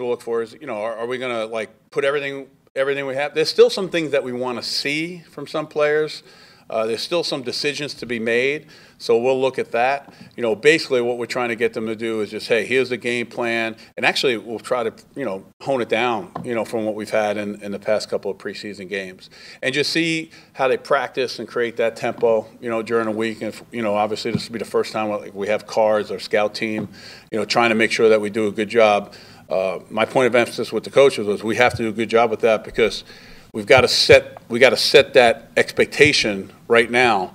to look for is, are we going to like put everything we have? There's still some things that we want to see from some players. There's still some decisions to be made, so we'll look at that. Basically what we're trying to get them to do is just, hey, here's the game plan, and actually we'll try to, hone it down, from what we've had in the past couple of preseason games, and just see how they practice and create that tempo, during the week. And obviously this will be the first time we have cards, our scout team, trying to make sure that we do a good job. My point of emphasis with the coaches was we have to do a good job with that, because we got to set that expectation right now,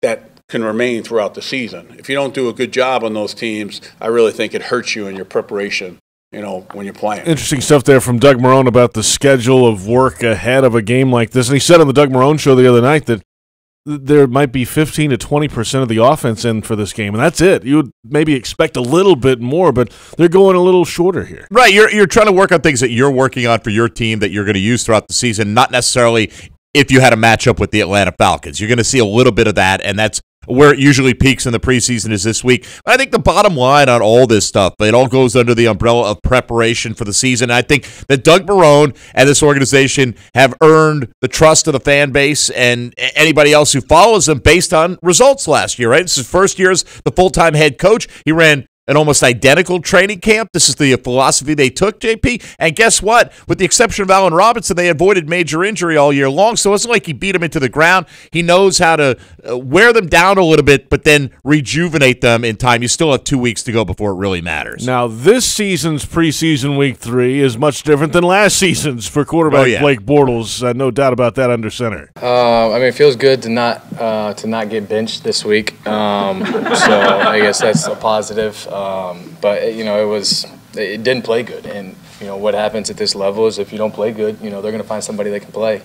that can remain throughout the season. If you don't do a good job on those teams, I really think it hurts you in your preparation, when you're playing. Interesting stuff there from Doug Marrone about the schedule of work ahead of a game like this. And he said on the Doug Marrone show the other night that there might be 15 to 20% of the offense in for this game, and that's it. You would maybe expect a little bit more, but they're going a little shorter here. Right, you're trying to work on things that you're working on for your team that you're going to use throughout the season, not necessarily if you had a matchup with the Atlanta Falcons. You're going to see a little bit of that, and that's where it usually peaks in the preseason is this week. But I think the bottom line on all this stuff, it all goes under the umbrella of preparation for the season. I think that Doug Marrone and this organization have earned the trust of the fan base and anybody else who follows them based on results last year, right? This is his first year as the full-time head coach. He ran an almost identical training camp. This is the philosophy they took, JP. And guess what? With the exception of Allen Robinson, they avoided major injury all year long, so it wasn't like he beat them into the ground. He knows how to wear them down a little bit, but then rejuvenate them in time. You still have 2 weeks to go before it really matters. Now, this season's preseason week 3 is much different than last season's for quarterback Blake Bortles. No doubt about that under center. It feels good to not get benched this week. So I guess that's a positive. But it didn't play good, and what happens at this level is if you don't play good, they're going to find somebody that can play.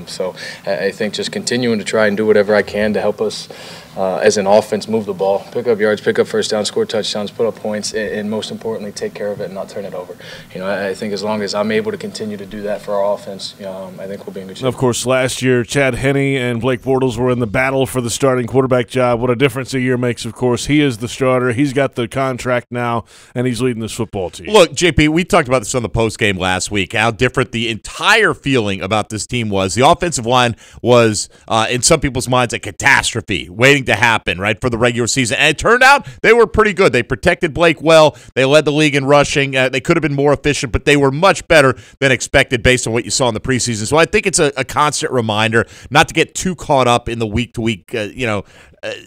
So I think just continuing to try and do whatever I can to help us as an offense move the ball, pick up yards, pick up first downs, score touchdowns, put up points, and most importantly, take care of it and not turn it over. I think as long as I'm able to continue to do that for our offense, I think we'll be in good shape. Of course, last year, Chad Henne and Blake Bortles were in the battle for the starting quarterback job. What a difference a year makes, of course. He is the starter. He's got the contract now, and he's leading this football team. Look, JP, we talked about this on the postgame last week, how different the entire feeling about this team was. The offensive line was, in some people's minds, a catastrophe waiting to happen, right, for the regular season. And it turned out they were pretty good. They protected Blake well. They led the league in rushing. They could have been more efficient, but they were much better than expected based on what you saw in the preseason. So I think it's a constant reminder not to get too caught up in the week-to-week,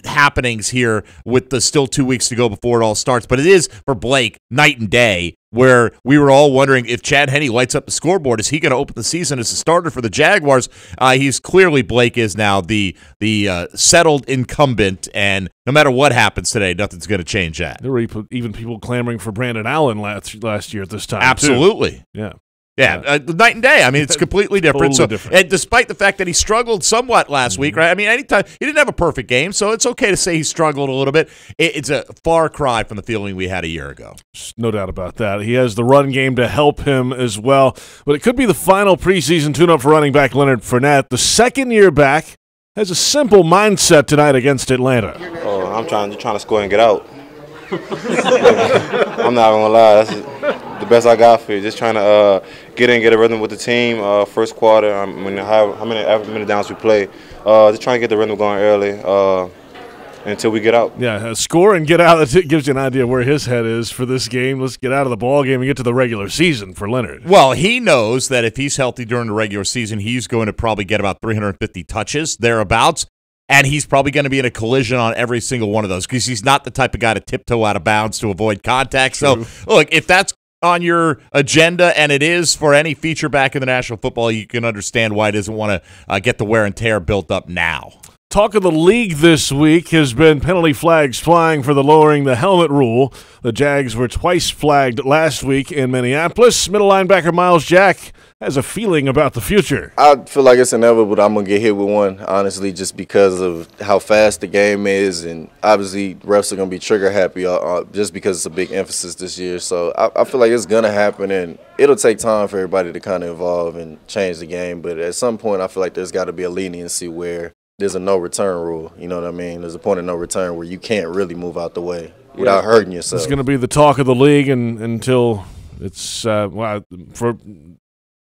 happenings here with the still 2 weeks to go before it all starts. But it is, for Blake, night and day, where we were all wondering if Chad Henne lights up the scoreboard, is he going to open the season as a starter for the Jaguars? He's clearly, Blake is now the settled incumbent, and no matter what happens today, nothing's going to change that. There were even people clamoring for Brandon Allen last year at this time. Absolutely. Too. Yeah, night and day. I mean, it's completely different. Totally different. And despite the fact that he struggled somewhat last week, right? I mean, anytime he didn't have a perfect game, so it's okay to say he struggled a little bit. It's a far cry from the feeling we had a year ago. No doubt about that. He has the run game to help him as well. But it could be the final preseason tune-up for running back Leonard Fournette. The second year back has a simple mindset tonight against Atlanta. I'm trying to score and get out. I'm not gonna lie. That's the best I got for you. Just trying to get a rhythm with the team. First quarter, how many downs we play. Just trying to get the rhythm going early until we get out. Yeah, score and get out. That gives you an idea where his head is for this game. Let's get out of the ball game and get to the regular season for Leonard. Well, he knows that if he's healthy during the regular season, he's going to probably get about 350 touches, thereabouts. And he's probably going to be in a collision on every single one of those because he's not the type of guy to tiptoe out of bounds to avoid contact. True. So, look, if that's on your agenda, and it is for any feature back in the National Football, you can understand why he doesn't want to get the wear and tear built up now. Talk of the league this week has been penalty flags flying for the lowering the helmet rule. The Jags were twice flagged last week in Minneapolis. Middle linebacker Miles Jack has a feeling about the future. I feel like it's inevitable that I'm going to get hit with one, honestly, just because of how fast the game is. And obviously, refs are going to be trigger happy just because it's a big emphasis this year. So I feel like it's going to happen, and it'll take time for everybody to kind of evolve and change the game. But at some point, I feel like there's got to be a leniency where there's a no-return rule. You know what I mean? There's a point of no return where you can't really move out the way without hurting yourself. It's going to be the talk of the league until It's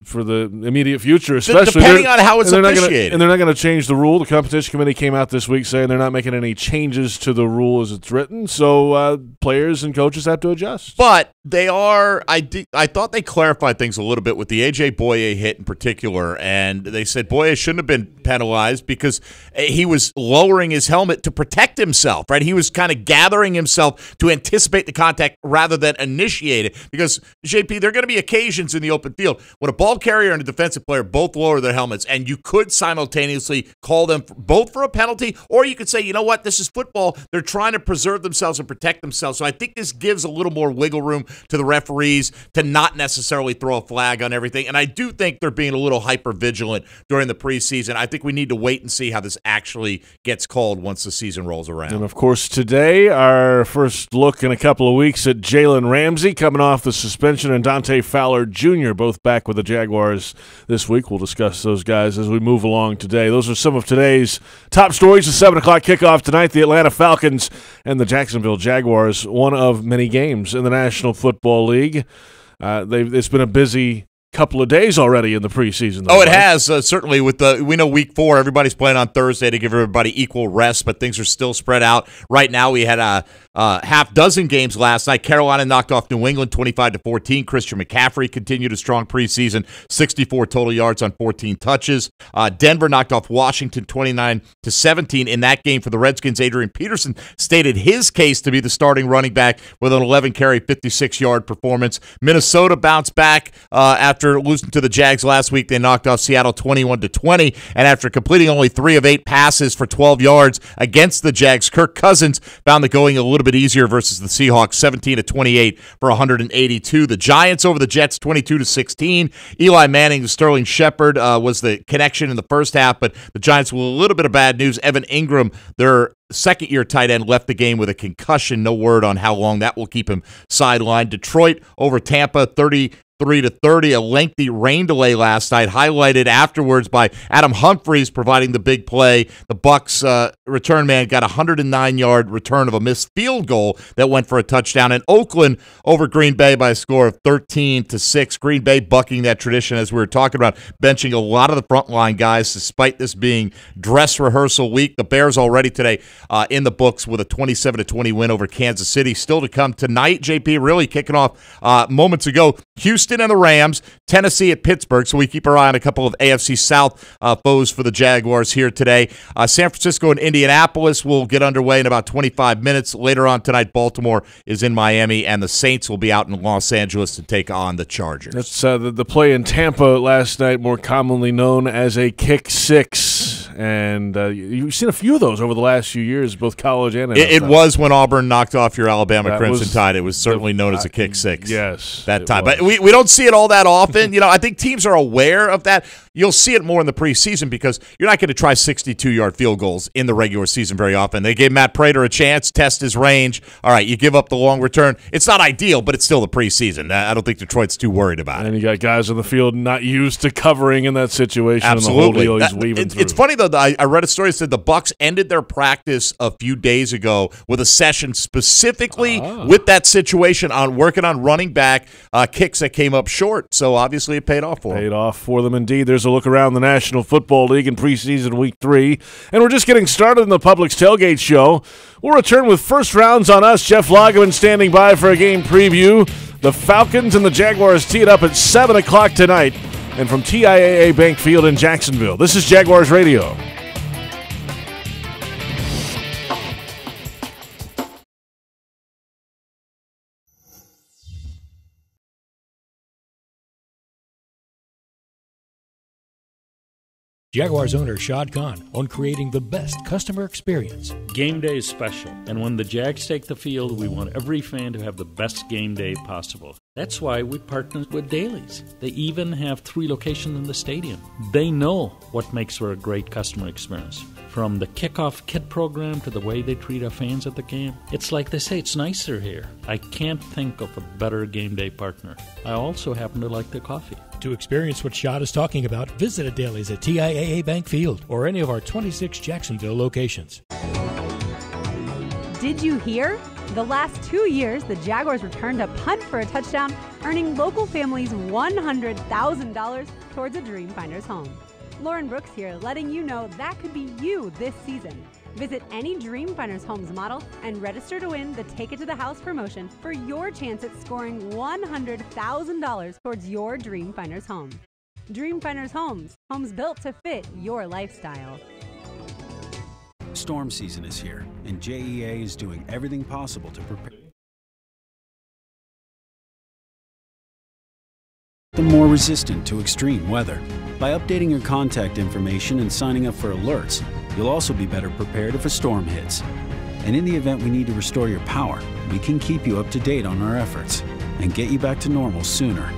for the immediate future, especially depending on how it's officiated. And they're not going to change the rule. The competition committee came out this week saying they're not making any changes to the rule as it's written, so players and coaches have to adjust. But they are – I thought they clarified things a little bit with the A.J. Boye hit in particular, and they said Boye shouldn't have been penalized because he was lowering his helmet to protect himself, right? He was kind of gathering himself to anticipate the contact rather than initiate it because, JP, there are going to be occasions in the open field when a ball carrier and a defensive player both lower their helmets, and you could simultaneously call them both for a penalty, or you could say, you know what, this is football. They're trying to preserve themselves and protect themselves. So I think this gives a little more wiggle room to the referees to not necessarily throw a flag on everything. And I do think they're being a little hyper-vigilant during the preseason. I think we need to wait and see how this actually gets called once the season rolls around. And, of course, today, our first look in a couple of weeks at Jalen Ramsey coming off the suspension and Dante Fowler Jr., both back with the Jaguars this week. We'll discuss those guys as we move along today. Those are some of today's top stories. The 7 o'clock kickoff tonight, the Atlanta Falcons and the Jacksonville Jaguars, one of many games in the National Football League. It's been a busy couple of days already in the preseason. Oh, it has, certainly. We know week 4, everybody's playing on Thursday to give everybody equal rest, but things are still spread out. Right now, we had a half dozen games last night. Carolina knocked off New England 25-14. Christian McCaffrey continued a strong preseason, 64 total yards on 14 touches. Denver knocked off Washington 29-17 in that game for the Redskins. Adrian Peterson stated his case to be the starting running back with an 11-carry, 56-yard performance. Minnesota bounced back after losing to the Jags last week. They knocked off Seattle 21-20, and after completing only 3 of 8 passes for 12 yards against the Jags, Kirk Cousins found the going a little bit easier versus the Seahawks, 17-28 for 182. The Giants over the Jets, 22-16. Eli Manning to Sterling Shepard was the connection in the first half, but the Giants with a little bit of bad news. Evan Ingram, their second-year tight end, left the game with a concussion. No word on how long that will keep him sidelined. Detroit over Tampa, 33-30, a lengthy rain delay last night, highlighted afterwards by Adam Humphries providing the big play. The Bucs return man got a 109-yard return of a missed field goal that went for a touchdown. And Oakland over Green Bay by a score of 13-6. Green Bay bucking that tradition, as we were talking about, benching a lot of the frontline guys despite this being dress rehearsal week. The Bears already today in the books with a 27-20 win over Kansas City. Still to come tonight, JP, really kicking off moments ago. Houston and the Rams, Tennessee at Pittsburgh, so we keep our eye on a couple of AFC South foes for the Jaguars here today. San Francisco and Indianapolis will get underway in about 25 minutes. Later on tonight, Baltimore is in Miami, and the Saints will be out in Los Angeles to take on the Chargers. That's the play in Tampa last night, more commonly known as a kick six. And you've seen a few of those over the last few years, both college and NFL. It was when Auburn knocked off your Alabama Crimson Tide. It was certainly known as a kick six. Yes. That time. But we don't see it all that often. I think teams are aware of that. You'll see it more in the preseason because you're not going to try 62-yard field goals in the regular season very often. They gave Matt Prater a chance, test his range. All right, you give up the long return. It's not ideal, but it's still the preseason. I don't think Detroit's too worried about it. And you got guys on the field not used to covering in that situation. Absolutely. And the whole deal he's weaving through. It's funny, though, I read a story that said the Bucs ended their practice a few days ago with a session specifically with that situation on working on running back kicks that came up short. So obviously it paid off for them. Paid off for them indeed. There's a look around the National Football League in preseason week 3. And we're just getting started in the Publix Tailgate Show. We'll return with first rounds on us. Jeff Lageman standing by for a game preview. The Falcons and the Jaguars tee it up at 7 o'clock tonight. And from TIAA Bank Field in Jacksonville, this is Jaguars Radio. Jaguars owner Shad Khan on creating the best customer experience. Game day is special, and when the Jags take the field, we want every fan to have the best game day possible. That's why we partnered with Dailies. They even have 3 locations in the stadium. They know what makes for a great customer experience. From the kickoff kit program to the way they treat our fans at the game, it's like they say, it's nicer here. I can't think of a better game day partner. I also happen to like their coffee. To experience what Shad is talking about, visit a Dailies at TIAA Bank Field or any of our 26 Jacksonville locations. Did you hear? The last 2 years, the Jaguars returned a punt for a touchdown, earning local families $100,000 towards a Dreamfinders home. Lauren Brooks here, letting you know that could be you this season. Visit any Dreamfinders Homes model and register to win the Take It to the House promotion for your chance at scoring $100,000 towards your Dreamfinders home. Dreamfinders Homes, homes built to fit your lifestyle. Storm season is here, and JEA is doing everything possible to prepare. The more resistant to extreme weather. By updating your contact information and signing up for alerts, you'll also be better prepared if a storm hits. And in the event we need to restore your power, we can keep you up to date on our efforts and get you back to normal sooner.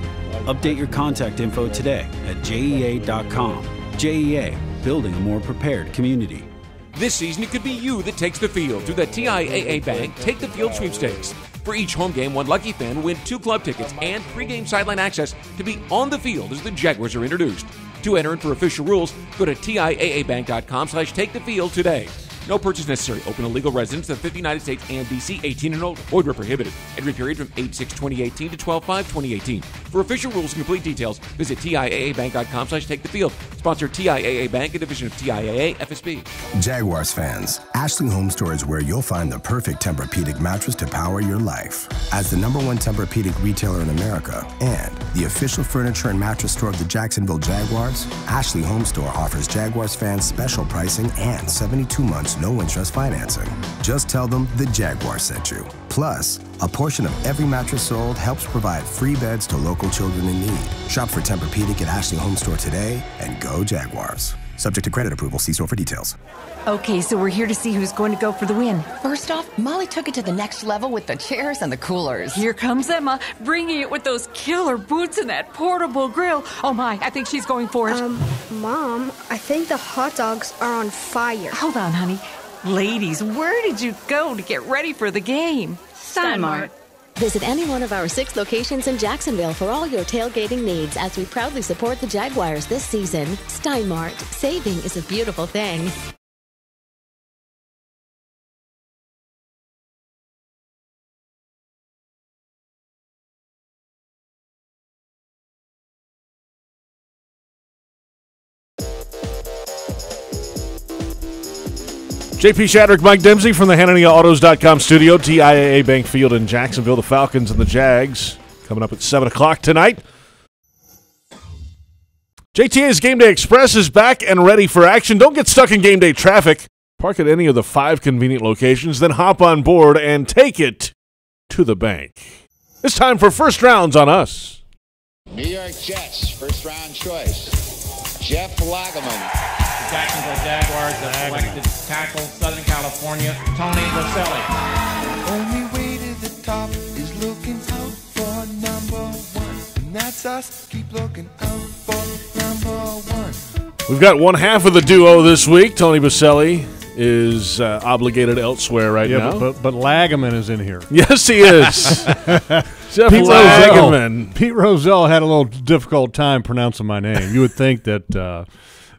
Update your contact info today at JEA.com. JEA, building a more prepared community. This season, it could be you that takes the field through the TIAA Bank Take the Field sweepstakes. For each home game, one lucky fan will win 2 club tickets and pregame sideline access to be on the field as the Jaguars are introduced. To enter and for official rules, go to TIAABank.com/takethefield today. No purchase necessary. Open to legal residents of 50 United States and D.C. 18 and older. Void where prohibited. Entry period from 8/6/2018 to 12/5/2018. For official rules and complete details, visit TIAABank.com/takethefield. Sponsor TIAA Bank, a division of TIAA FSB. Jaguars fans, Ashley Home Store is where you'll find the perfect Tempur-Pedic mattress to power your life. As the #1 Tempur-Pedic retailer in America and the official furniture and mattress store of the Jacksonville Jaguars, Ashley Home Store offers Jaguars fans special pricing and 72 months no-interest financing. Just tell them the Jaguars sent you. Plus, a portion of every mattress sold helps provide free beds to local children in need. Shop for Tempur-Pedic at Ashley Home Store today and go Jaguars. Subject to credit approval. See store for details. Okay, so we're here to see who's going to go for the win. First off, Molly took it to the next level with the chairs and the coolers. Here comes Emma, bringing it with those killer boots and that portable grill. Oh my, I think she's going for it. Mom, I think the hot dogs are on fire. Hold on, honey. Ladies, where did you go to get ready for the game? Steinmart. Visit any one of our 6 locations in Jacksonville for all your tailgating needs as we proudly support the Jaguars this season. Steinmart. Saving is a beautiful thing. JP Shadrick, Mike Dempsey from the HannaniaAutos.com studio, TIAA Bank Field in Jacksonville. The Falcons and the Jags coming up at 7 o'clock tonight. JTA's Game Day Express is back and ready for action. Don't get stuck in game day traffic. Park at any of the 5 convenient locations, then hop on board and take it to the bank. It's time for First Rounds on Us. New York Jets, first-round choice, Jeff Lageman. Jacksonville Jaguars have selected tackle Southern California, Tony Baselli. Only way to the top is looking out for #1. And that's us. Keep looking out for #1. We've got one half of the duo this week. Tony Baselli is obligated elsewhere right now. But Lageman is in here. Yes, he is. Jeff Lageman. Pete Rozelle had a little difficult time pronouncing my name. You would think that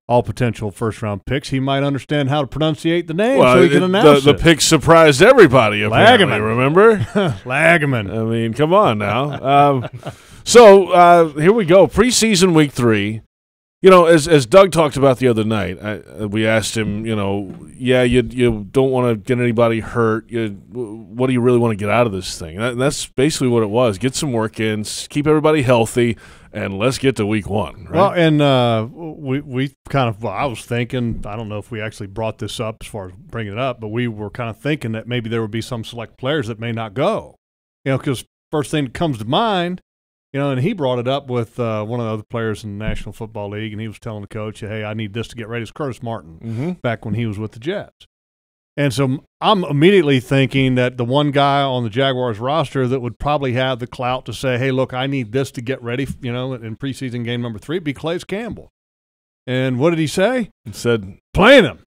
all potential first-round picks, he might understand how to pronunciate the name so he can announce the pick surprised everybody, apparently, Lageman. Remember? Lageman. I mean, come on now. So here we go. Preseason week 3. You know, as Doug talked about the other night, we asked him, you don't want to get anybody hurt. What do you really want to get out of this thing? That's basically what it was. Get some work in, keep everybody healthy, and let's get to week 1. Right? Well, and we kind of, I was thinking, I don't know if we actually brought this up as far as bringing it up, but we were kind of thinking that maybe there would be some select players that may not go. You know, because first thing that comes to mind, and he brought it up with one of the other players in the National Football League, and he was telling the coach, hey, I need this to get ready. It's Curtis Martin back when he was with the Jets. And so I'm immediately thinking that the one guy on the Jaguars roster that would probably have the clout to say, hey, look, I need this to get ready, in preseason game number 3, be Calais Campbell. And what did he say? He said, playing him.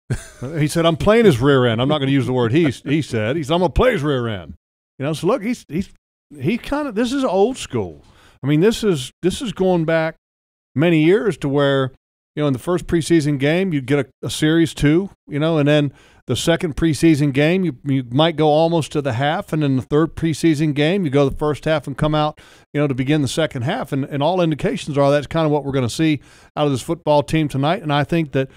He said, I'm playing his rear end. I'm not going to use the word he said. He said, I'm going to play his rear end. So look, he kind of, this is old school. I mean, this is going back many years to where, in the first preseason game, you'd get a series 2, and then the second preseason game, you might go almost to the half, and then the third preseason game, you go the first half and come out, to begin the second half. And all indications are that's kind of what we're going to see out of this football team tonight. And I think that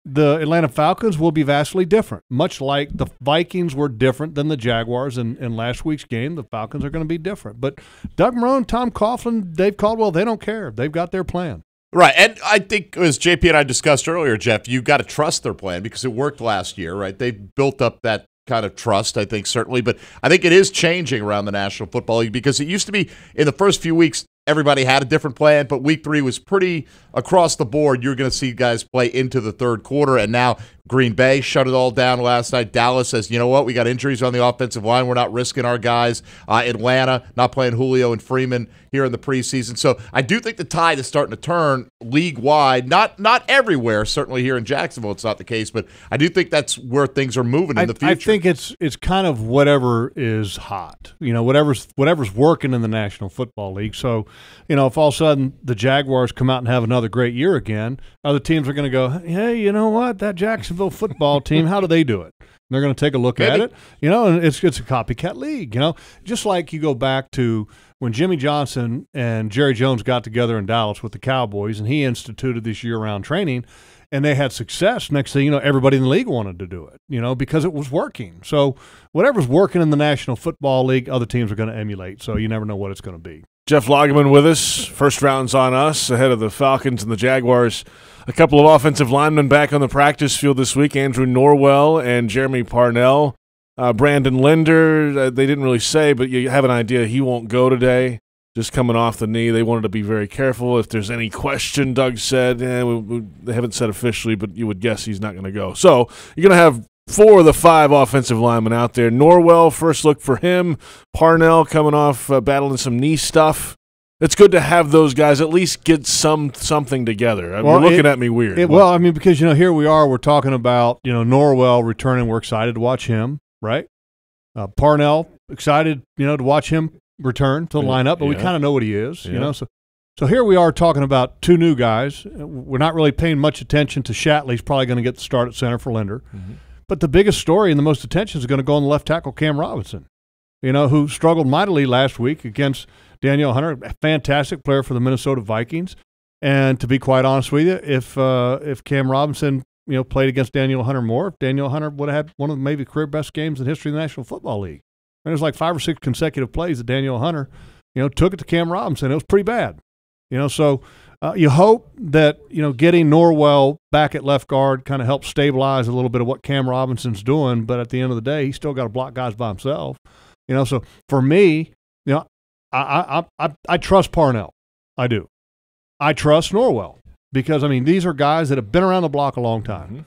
the Atlanta Falcons will be vastly different. Much like the Vikings were different than the Jaguars in last week's game, the Falcons are going to be different. But Doug Marrone, Tom Coughlin, Dave Caldwell, they don't care. They've got their plan. Right, and I think as JP and I discussed earlier, Jeff, you got to trust their plan because it worked last year, right? They've built up that kind of trust, I think, certainly. But I think it is changing around the National Football League because it used to be in the first few weeks, everybody had a different plan, but week 3 was pretty across the board. You're going to see guys play into the third quarter, and now Green Bay shut it all down last night. Dallas says, you know what, we got injuries on the offensive line. We're not risking our guys. Atlanta not playing Julio and Freeman here in the preseason. So I do think the tide is starting to turn league-wide. Not everywhere. Certainly here in Jacksonville it's not the case, but I do think that's where things are moving in the future. I think it's kind of whatever is hot. Whatever's working in the National Football League. So, if all of a sudden the Jaguars come out and have another great year again, other teams are going to go, hey, you know what, that Jacksonville football team, how do they do it? They're going to take a look at it, and it's a copycat league, just like you go back to when Jimmy Johnson and Jerry Jones got together in Dallas with the Cowboys, and he instituted this year-round training, and they had success. Next thing you know, everybody in the league wanted to do it, because it was working. So whatever's working in the National Football League, other teams are going to emulate. So you never know what it's going to be. Jeff Lageman with us. First round's on us ahead of the Falcons and the Jaguars. A couple of offensive linemen back on the practice field this week, Andrew Norwell and Jeremy Parnell. Brandon Linder, they didn't really say, but you have an idea he won't go today, just coming off the knee. They wanted to be very careful. If there's any question, Doug said, they haven't said officially, but you would guess he's not going to go. So you're going to have 4 of the 5 offensive linemen out there. Norwell, first look for him. Parnell coming off battling some knee stuff. It's good to have those guys at least get something together. You're looking at me weird. Because, here we are, we're talking about, Norwell returning. We're excited to watch him, right? Parnell, excited, to watch him return to the lineup, but we kind of know what he is, So here we are talking about 2 new guys. We're not really paying much attention to Shatley's probably going to get the start at center for Linder. Mm-hmm. But the biggest story and the most attention is going to go on the left tackle, Cam Robinson, who struggled mightily last week against Danielle Hunter, a fantastic player for the Minnesota Vikings. And to be quite honest with you, if Cam Robinson, played against Danielle Hunter more, Danielle Hunter would have had one of the maybe career best games in the history of the National Football League. And there's like 5 or 6 consecutive plays that Danielle Hunter, took it to Cam Robinson. It was pretty bad. So you hope that, getting Norwell back at left guard kind of helps stabilize a little bit of what Cam Robinson's doing. But at the end of the day, he's still got to block guys by himself. So for me, I trust Parnell. I do. I trust Norwell because, these are guys that have been around the block a long time.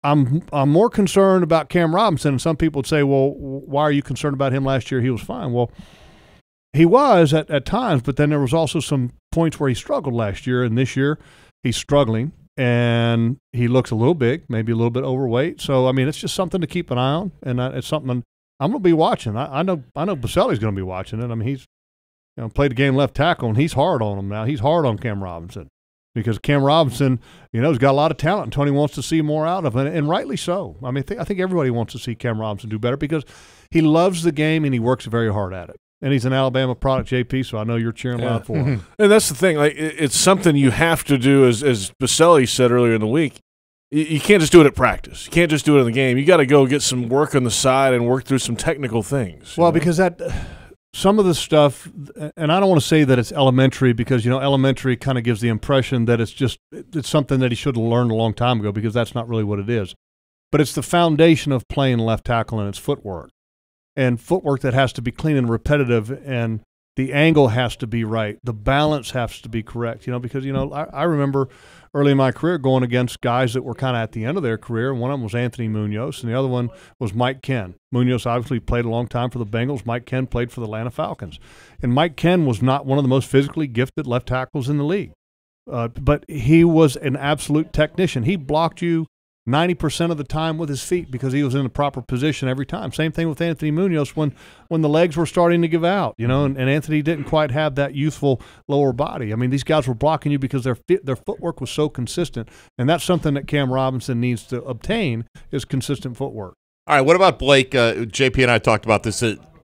Mm-hmm. I'm more concerned about Cam Robinson, and some people would say, well, why are you concerned about him last year? He was fine. Well, he was at times, but then there was also some points where he struggled last year, and this year he's struggling, and he looks a little big, maybe a little bit overweight. So, it's just something to keep an eye on, and it's something I'm going to be watching. I know Baselli's going to be watching it. He's played the game left tackle, and he's hard on him now. He's hard on Cam Robinson because Cam Robinson, has got a lot of talent, and Tony wants to see more out of it, and rightly so. I think everybody wants to see Cam Robinson do better because he loves the game, and he works very hard at it. And he's an Alabama product, JP, so I know you're cheering loud for him. And that's the thing. It's something you have to do, as Baselli said earlier in the week. You can't just do it at practice. You can't just do it in the game. You got to go get some work on the side and work through some technical things. Well, because some of the stuff, and I don't want to say that it's elementary because, elementary kind of gives the impression that it's something that he should have learned a long time ago because that's not really what it is. But it's the foundation of playing left tackle and it's footwork. And footwork that has to be clean and repetitive, and the angle has to be right. The balance has to be correct, because, I remember early in my career going against guys that were kind of at the end of their career, and one of them was Anthony Munoz, and the other one was Mike Ken. Munoz obviously played a long time for the Bengals. Mike Ken played for the Atlanta Falcons. And Mike Ken was not one of the most physically gifted left tackles in the league, but he was an absolute technician. He blocked you 90% of the time with his feet because he was in the proper position every time. Same thing with Anthony Munoz when the legs were starting to give out, and Anthony didn't quite have that youthful lower body. I mean, these guys were blocking you because their footwork was so consistent, and that's something that Cam Robinson needs to obtain is consistent footwork. All right, what about Blake? JP and I talked about this,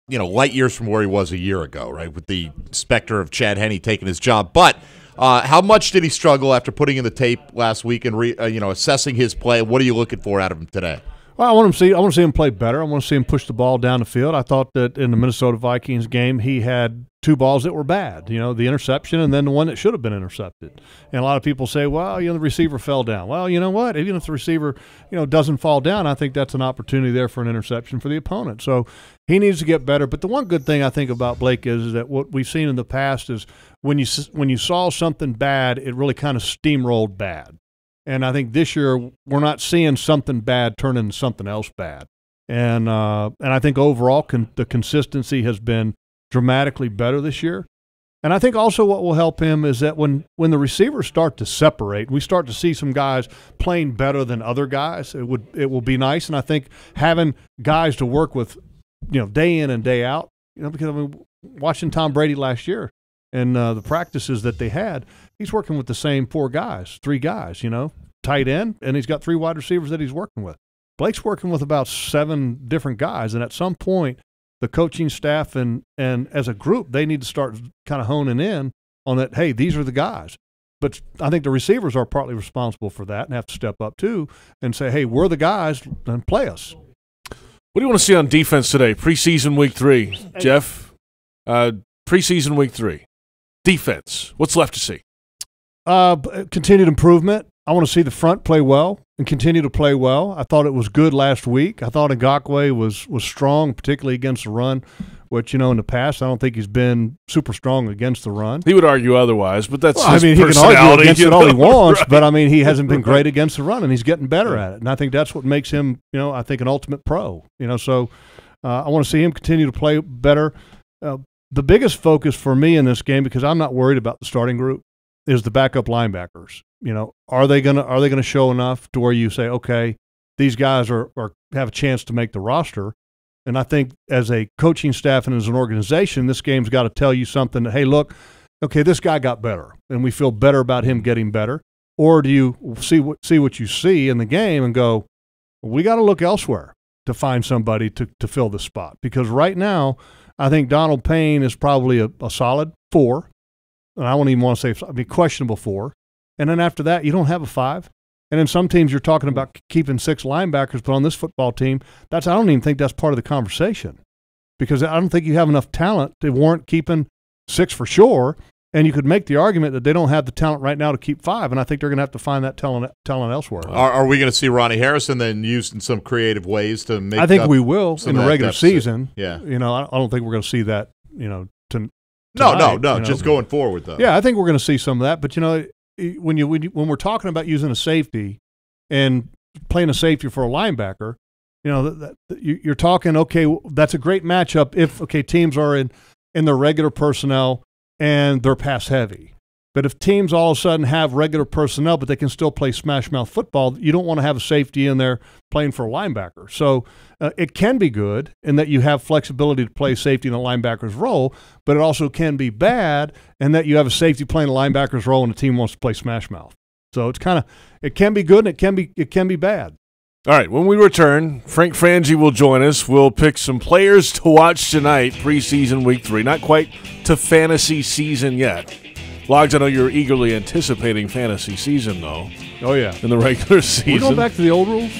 light years from where he was a year ago, right, with the specter of Chad Henne taking his job. But how much did he struggle after putting in the tape last week and assessing his play? What are you looking for out of him today? Well, I want to see him play better. I want to see him push the ball down the field. I thought that in the Minnesota Vikings game, he had 2 balls that were bad. The interception and then the one that should have been intercepted. And a lot of people say, well, the receiver fell down. Well, you know what? Even if the receiver, doesn't fall down, I think that's an opportunity there for an interception for the opponent. So he needs to get better. But the one good thing I think about Blake is that what we've seen in the past is when you saw something bad, it really kind of steamrolled bad. And I think this year we're not seeing something bad turn into something else bad. And I think overall the consistency has been dramatically better this year. And I think also what will help him is that when the receivers start to separate, we start to see some guys playing better than other guys. It will be nice. And I think having guys to work with, day in and day out, because watching Tom Brady last year and the practices that they had, he's working with the same 3 guys, tight end, and he's got 3 wide receivers that he's working with. Blake's working with about 7 different guys, and at some point, the coaching staff and as a group, they need to start kind of honing in on that, hey, these are the guys. But I think the receivers are partly responsible for that and have to step up too and say, hey, we're the guys, and play us. What do you want to see on defense today? Preseason week 3, Jeff. Preseason week 3. Defense. What's left to see? Continued improvement. I want to see the front play well and continue to play well. I thought it was good last week. I thought Ngakoue was strong, particularly against the run, which, in the past, I don't think he's been super strong against the run. He would argue otherwise, but that's his he can personality. argue against it all he wants, right. But, he hasn't been great against the run, and he's getting better at it. And I think that's what makes him, I think, an ultimate pro. So I want to see him continue to play better. The biggest focus for me in this game, because I'm not worried about the starting group, is the backup linebackers. Are they gonna show enough to where you say, okay, these guys are have a chance to make the roster? And I think as a coaching staff and as an organization, this game's got to tell you something that, hey, look, okay, this guy got better, and we feel better about him getting better. Or do you see what you see in the game and go, well, we got to look elsewhere to find somebody to fill this spot? Because right now, I think Donald Payne is probably a solid 4. And I won't even want to say questionable 4. And then after that, you don't have a 5. And then some teams you're talking about keeping 6 linebackers, but on this football team, I don't even think that's part of the conversation, because I don't think you have enough talent to warrant keeping 6 for sure. And you could make the argument that they don't have the talent right now to keep 5, and I think they're going to have to find that talent elsewhere. Are we going to see Ronnie Harrison then used in some creative ways to make? I think we will in the regular season. Yeah, I don't think we're going to see that. No. Just going forward though. Yeah, I think we're going to see some of that. But when we're talking about using a safety and playing a safety for a linebacker, you're talking, okay, that's a great matchup if teams are in their regular personnel and they're pass heavy. But if teams all of a sudden have regular personnel but they can still play smash mouth football, you don't want to have a safety in there playing for a linebacker. So it can be good in that you have flexibility to play safety in a linebacker's role, but it also can be bad in that you have a safety playing a linebacker's role and the team wants to play smash mouth. So it can be good and it can be bad. All right, when we return, Frank Frangie will join us. We'll pick some players to watch tonight, preseason week 3. Not quite to fantasy season yet. Logs, I know you're eagerly anticipating fantasy season, though. Oh, yeah. In the regular season. We going back to the old rules?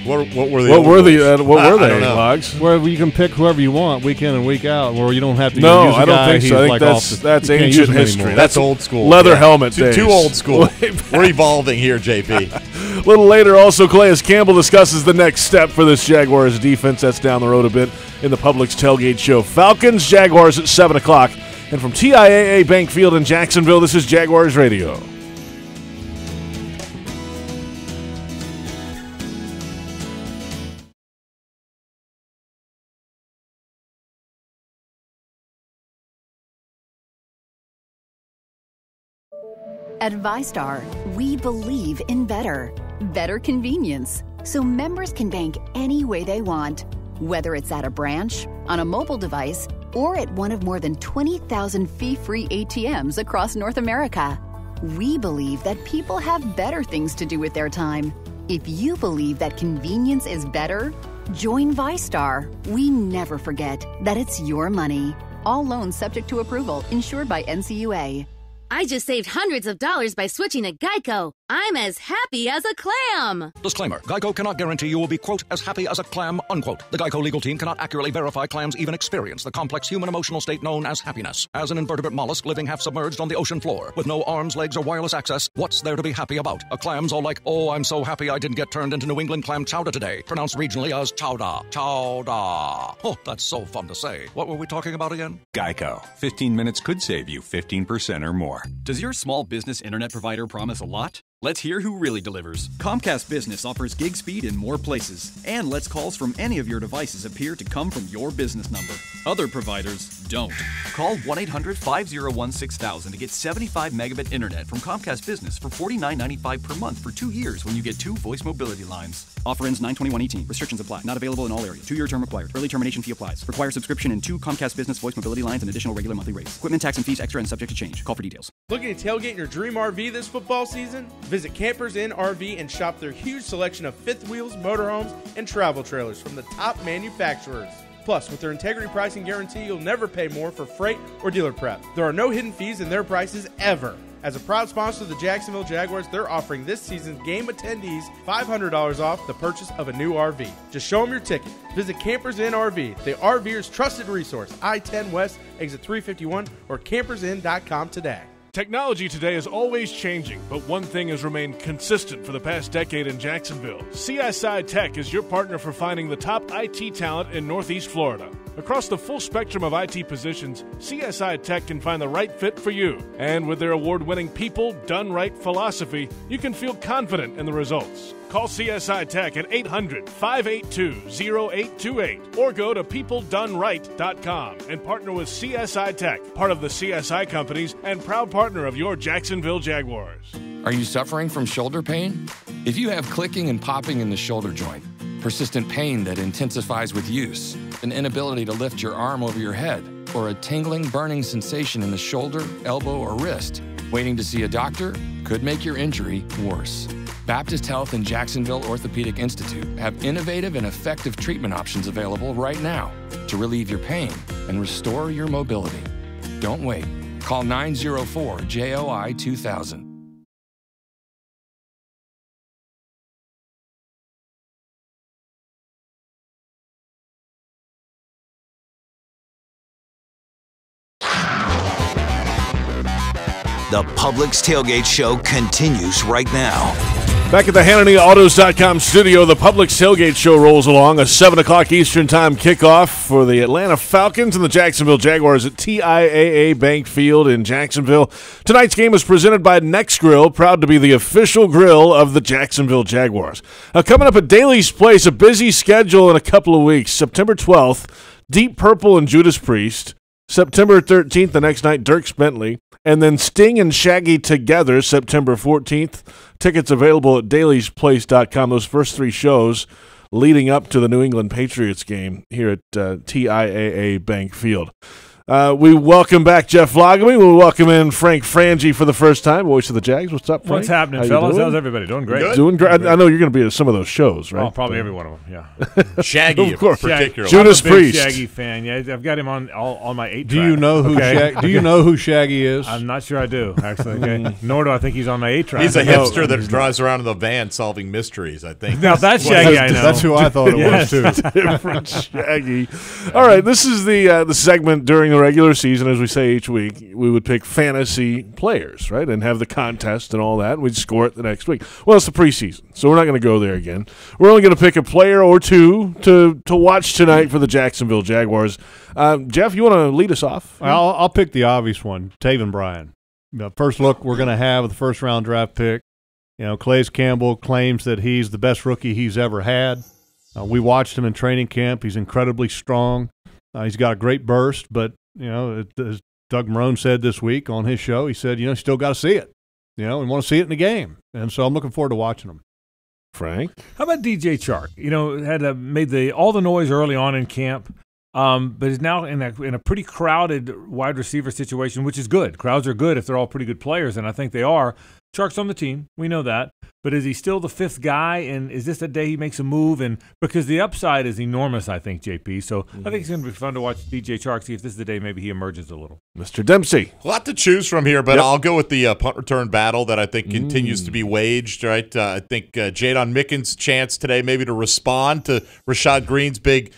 What were the old rules? What were they, Logs? Where you can pick whoever you want week in and week out, where you don't have to use a guy. No, I don't think so. I think that's ancient history. That's old school. Leather helmet days. Too old school. We're evolving here, JP. A little later, also, Calais Campbell discusses the next step for this Jaguars defense. That's down the road a bit in the Publix Tailgate Show. Falcons, Jaguars at 7 o'clock. And from TIAA Bank Field in Jacksonville, this is Jaguars Radio. At ViStar, we believe in better. Better convenience, so members can bank any way they want. Whether it's at a branch, on a mobile device, or at one of more than 20,000 fee-free ATMs across North America. We believe that people have better things to do with their time. If you believe that convenience is better, join ViStar. We never forget that it's your money. All loans subject to approval, insured by NCUA. I just saved hundreds of dollars by switching to Geico. I'm as happy as a clam. Disclaimer. Geico cannot guarantee you will be, quote, as happy as a clam, unquote. The Geico legal team cannot accurately verify clams even experience the complex human emotional state known as happiness. As an invertebrate mollusk living half submerged on the ocean floor, with no arms, legs, or wireless access, what's there to be happy about? A clam's all like, oh, I'm so happy I didn't get turned into New England clam chowder today. Pronounced regionally as chowder. Chowder. Oh, that's so fun to say. What were we talking about again? Geico. 15 minutes could save you 15% or more. Does your small business internet provider promise a lot? Let's hear who really delivers. Comcast Business offers gig speed in more places and lets calls from any of your devices appear to come from your business number. Other providers don't. Call 1-800-501-6000 to get 75 megabit internet from Comcast Business for $49.95 per month for 2 years when you get 2 voice mobility lines. Offer ends 9/21/18. Restrictions apply. Not available in all areas. 2-year term required. Early termination fee applies. Require subscription in 2 Comcast Business voice mobility lines and additional regular monthly rates. Equipment, tax, and fees extra and subject to change. Call for details. Looking to tailgate your dream RV this football season? Visit Campers Inn RV and shop their huge selection of fifth wheels, motorhomes, and travel trailers from the top manufacturers. Plus, with their integrity pricing guarantee, you'll never pay more for freight or dealer prep. There are no hidden fees in their prices ever. As a proud sponsor of the Jacksonville Jaguars, they're offering this season's game attendees $500 off the purchase of a new RV. Just show them your ticket. Visit Campers Inn RV, the RVer's trusted resource, I-10 West, exit 351, or campersinn.com today. Technology today is always changing, but one thing has remained consistent for the past decade in Jacksonville. CSI Tech is your partner for finding the top IT talent in Northeast Florida. Across the full spectrum of IT positions, CSI Tech can find the right fit for you. And with their award-winning People Done Right philosophy, you can feel confident in the results. Call CSI Tech at 800-582-0828 or go to peopledoneright.com and partner with CSI Tech, part of the CSI companies and proud partner of your Jacksonville Jaguars. Are you suffering from shoulder pain? If you have clicking and popping in the shoulder joint, persistent pain that intensifies with use, an inability to lift your arm over your head, or a tingling, burning sensation in the shoulder, elbow, or wrist, waiting to see a doctor could make your injury worse. Baptist Health and Jacksonville Orthopedic Institute have innovative and effective treatment options available right now to relieve your pain and restore your mobility. Don't wait. Call 904-JOI-2000. The Publix Tailgate Show continues right now. Back at the Hannity-Autos.com studio, the Publix Tailgate Show rolls along. A 7 o'clock Eastern Time kickoff for the Atlanta Falcons and the Jacksonville Jaguars at TIAA Bank Field in Jacksonville. Tonight's game is presented by Next Grill, proud to be the official grill of the Jacksonville Jaguars. Coming up at Daly's Place, a busy schedule in a couple of weeks. September 12th, Deep Purple and Judas Priest. September 13th, the next night, Dierks Bentley. And then Sting and Shaggy together, September 14th. Tickets available at dailysplace.com. Those first 3 shows leading up to the New England Patriots game here at TIAA Bank Field. We welcome back Jeff Vlogamy. We welcome in Frank Frangie for the first time, voice of the Jags. What's up, Frank? What's happening, fellas? How's everybody? Doing great. Good? Doing great. I know you're going to be at some of those shows, right? Oh, probably every one of them, yeah. Shaggy, of course. particularly. Judas I'm a big Priest. Shaggy fan. Yeah, I've got him on all my 8 Do you know who Do you know who Shaggy is? I'm not sure I do, actually. Okay. Nor do I think he's on my 8-track. He's a hipster that drives around in the van solving mysteries, I think. Now, that's Shaggy, I know. That's who I thought it was, too. Different Shaggy. All right, this is the segment during the regular season, as we say each week. We would pick fantasy players, right, and have the contest and all that. We'd score it the next week. Well, it's the preseason, so we're not going to go there again. We're only going to pick a player or two to watch tonight for the Jacksonville Jaguars. Jeff, you want to lead us off? I'll pick the obvious one, Taven Bryan. First look we're going to have with the first-round draft pick. Calais Campbell claims that he's the best rookie he's ever had. We watched him in training camp. He's incredibly strong. He's got a great burst, but, as Doug Marrone said this week on his show, he said, still got to see it. We want to see it in the game. And so I'm looking forward to watching them. Frank? How about DJ Chark? Had made all the noise early on in camp, but is now in a pretty crowded wide receiver situation, which is good. Crowds are good if they're all pretty good players, and I think they are. Chark's on the team. We know that. But is he still the fifth guy, and is this the day he makes a move? And because the upside is enormous, I think, JP. So I think it's going to be fun to watch DJ Chark, see if this is the day maybe he emerges a little. Mr. Dempsey. A lot to choose from here, but I'll go with the punt return battle that I think continues to be waged, right? I think Jadon Mickens' chance today maybe to respond to Rashad Green's big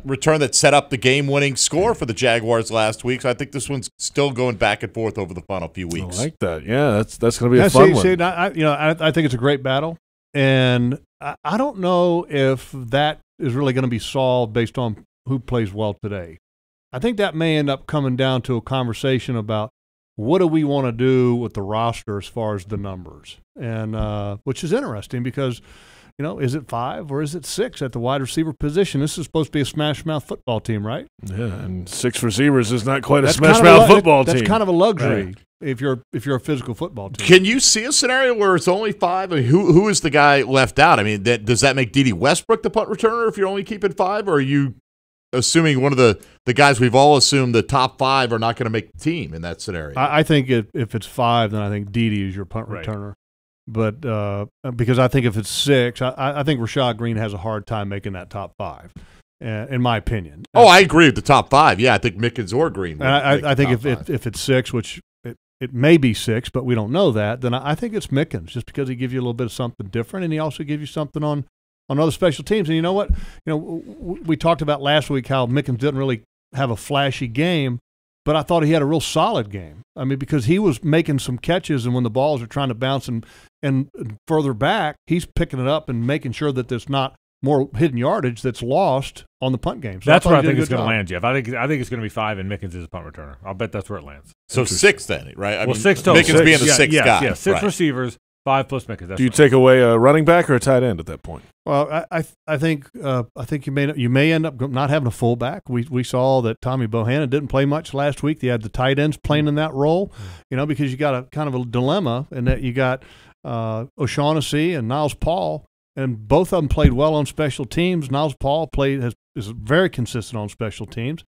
return that set up the game-winning score for the Jaguars last week. So I think this one's still going back and forth over the final few weeks. I like that. Yeah, that's going to be a fun one. I think it's a great battle, and I don't know if that is really going to be solved based on who plays well today. I think that may end up coming down to a conversation about what do we want to do with the roster as far as the numbers, and which is interesting because – is it 5 or is it 6 at the wide receiver position? This is supposed to be a smash-mouth football team, right? Yeah, and 6 receivers is not quite a smash-mouth football team. That's kind of a luxury if you're a physical football team. Can you see a scenario where it's only 5? I mean, who is the guy left out? I mean, does that make Dede Westbrook the punt returner if you're only keeping 5, or are you assuming one of the guys we've all assumed the top 5 are not going to make the team in that scenario? I think if it's 5, then I think Dede is your punt returner. But because I think if it's 6, I think Rashad Green has a hard time making that top 5, in my opinion. I agree with the top 5. Yeah, I think Mickens or Green. I think if it's 6, which it may be 6, but we don't know that, then I think it's Mickens just because he gives you a little bit of something different, and he also gives you something on other special teams. And you know what? We talked about last week how Mickens didn't really have a flashy game, but I thought he had a real solid game. I mean, because he was making some catches, and when the balls are trying to bounce and further back, he's picking it up and making sure that there's not more hidden yardage that's lost on the punt game. So that's where I think it's going to land, Jeff. I think it's going to be 5, and Mickens is a punt returner. I'll bet that's where it lands. So 6 then, right? I mean, 6 total. Mickens being the 6th guy. Yeah, 6 receivers, 5 plus Mickens. Do you take away a running back or a tight end at that point? Well, I think you may end up not having a fullback. We saw that Tommy Bohannon didn't play much last week. They had the tight ends playing in that role, because you got a kind of a dilemma in that you got O'Shaughnessy and Niles Paul, and both of them played well on special teams. Niles Paul is very consistent on special teams.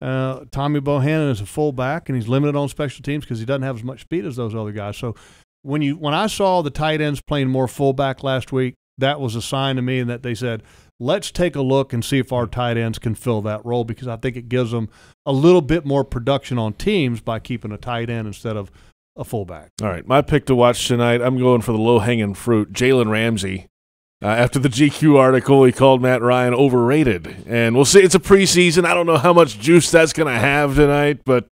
Tommy Bohannon is a fullback, and he's limited on special teams because he doesn't have as much speed as those other guys. So when I saw the tight ends playing more fullback last week, that was a sign to me that they said, let's take a look and see if our tight ends can fill that role, because I think it gives them a little bit more production on teams by keeping a tight end instead of a fullback. All right, my pick to watch tonight, I'm going for the low-hanging fruit, Jalen Ramsey. After the GQ article, he called Matt Ryan overrated. And we'll see. It's a preseason. I don't know how much juice that's going to have tonight, but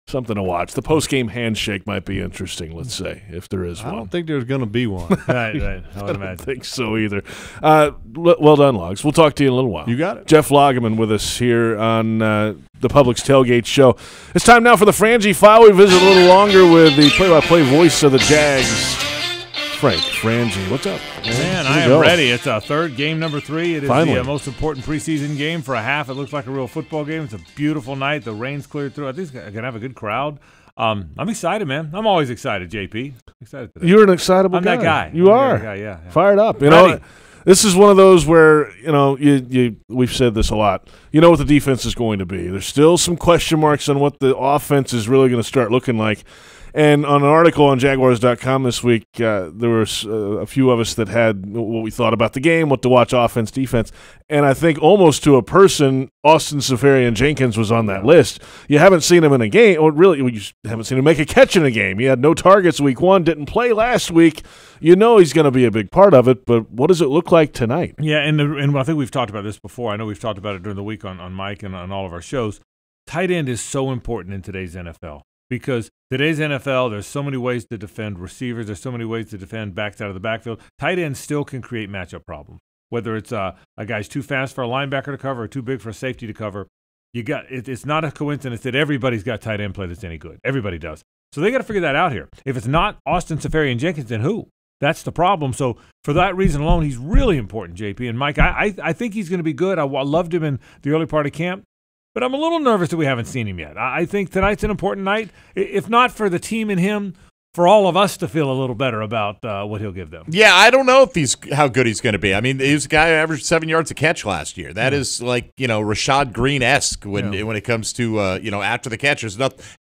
something to watch. The post-game handshake might be interesting, let's say, if there is one. I don't think there's going to be one. Right. I would imagine. I don't think so either. Well done, Logs. We'll talk to you in a little while. You got it. Jeff Lageman with us here on the Publix Tailgate Show. It's time now for the Frangie File. We visit a little longer with the play-by-play voice of the Jags, Frank Frangie. What's up? Man, I am ready. It's a third game, number 3. It is Finally. The most important preseason game for a half. It looks like a real football game. It's a beautiful night. The rain's cleared through. I think it's going to have a good crowd. I'm excited, man. I'm always excited, JP. Excited today. You're an excitable I'm guy. that guy. You are. That guy, yeah. Fired up. This is one of those where, we've said this a lot. You know what the defense is going to be. There's still some question marks on what the offense is really going to start looking like. And on an article on Jaguars.com this week, there were a few of us that had what we thought about the game, what to watch offense, defense. And I think almost to a person, Austin Seferian-Jenkins was on that list. You haven't seen him in a game, or really, you haven't seen him make a catch in a game. He had no targets week 1, didn't play last week. You know he's going to be a big part of it, but what does it look like tonight? Yeah, and I think we've talked about this before. I know we've talked about it during the week on Mike and on all of our shows. Tight end is so important in today's NFL. Because today's NFL, there's so many ways to defend receivers. There's so many ways to defend backs out of the backfield. Tight ends still can create matchup problems. Whether it's a guy's too fast for a linebacker to cover or too big for a safety to cover, it's not a coincidence that everybody's got tight end play that's any good. Everybody does. So they got to figure that out here. If it's not Austin Seferian-Jenkins, then who? That's the problem. So for that reason alone, he's really important, JP. And Mike, I think he's going to be good. I loved him in the early part of camp. But I'm a little nervous that we haven't seen him yet. I think tonight's an important night. If not for the team and him, for all of us to feel a little better about what he'll give them. Yeah, I don't know if how good he's going to be. I mean, he was a guy who averaged 7 yards a catch last year. That is like, Rashad Green-esque when it comes to, after the catch.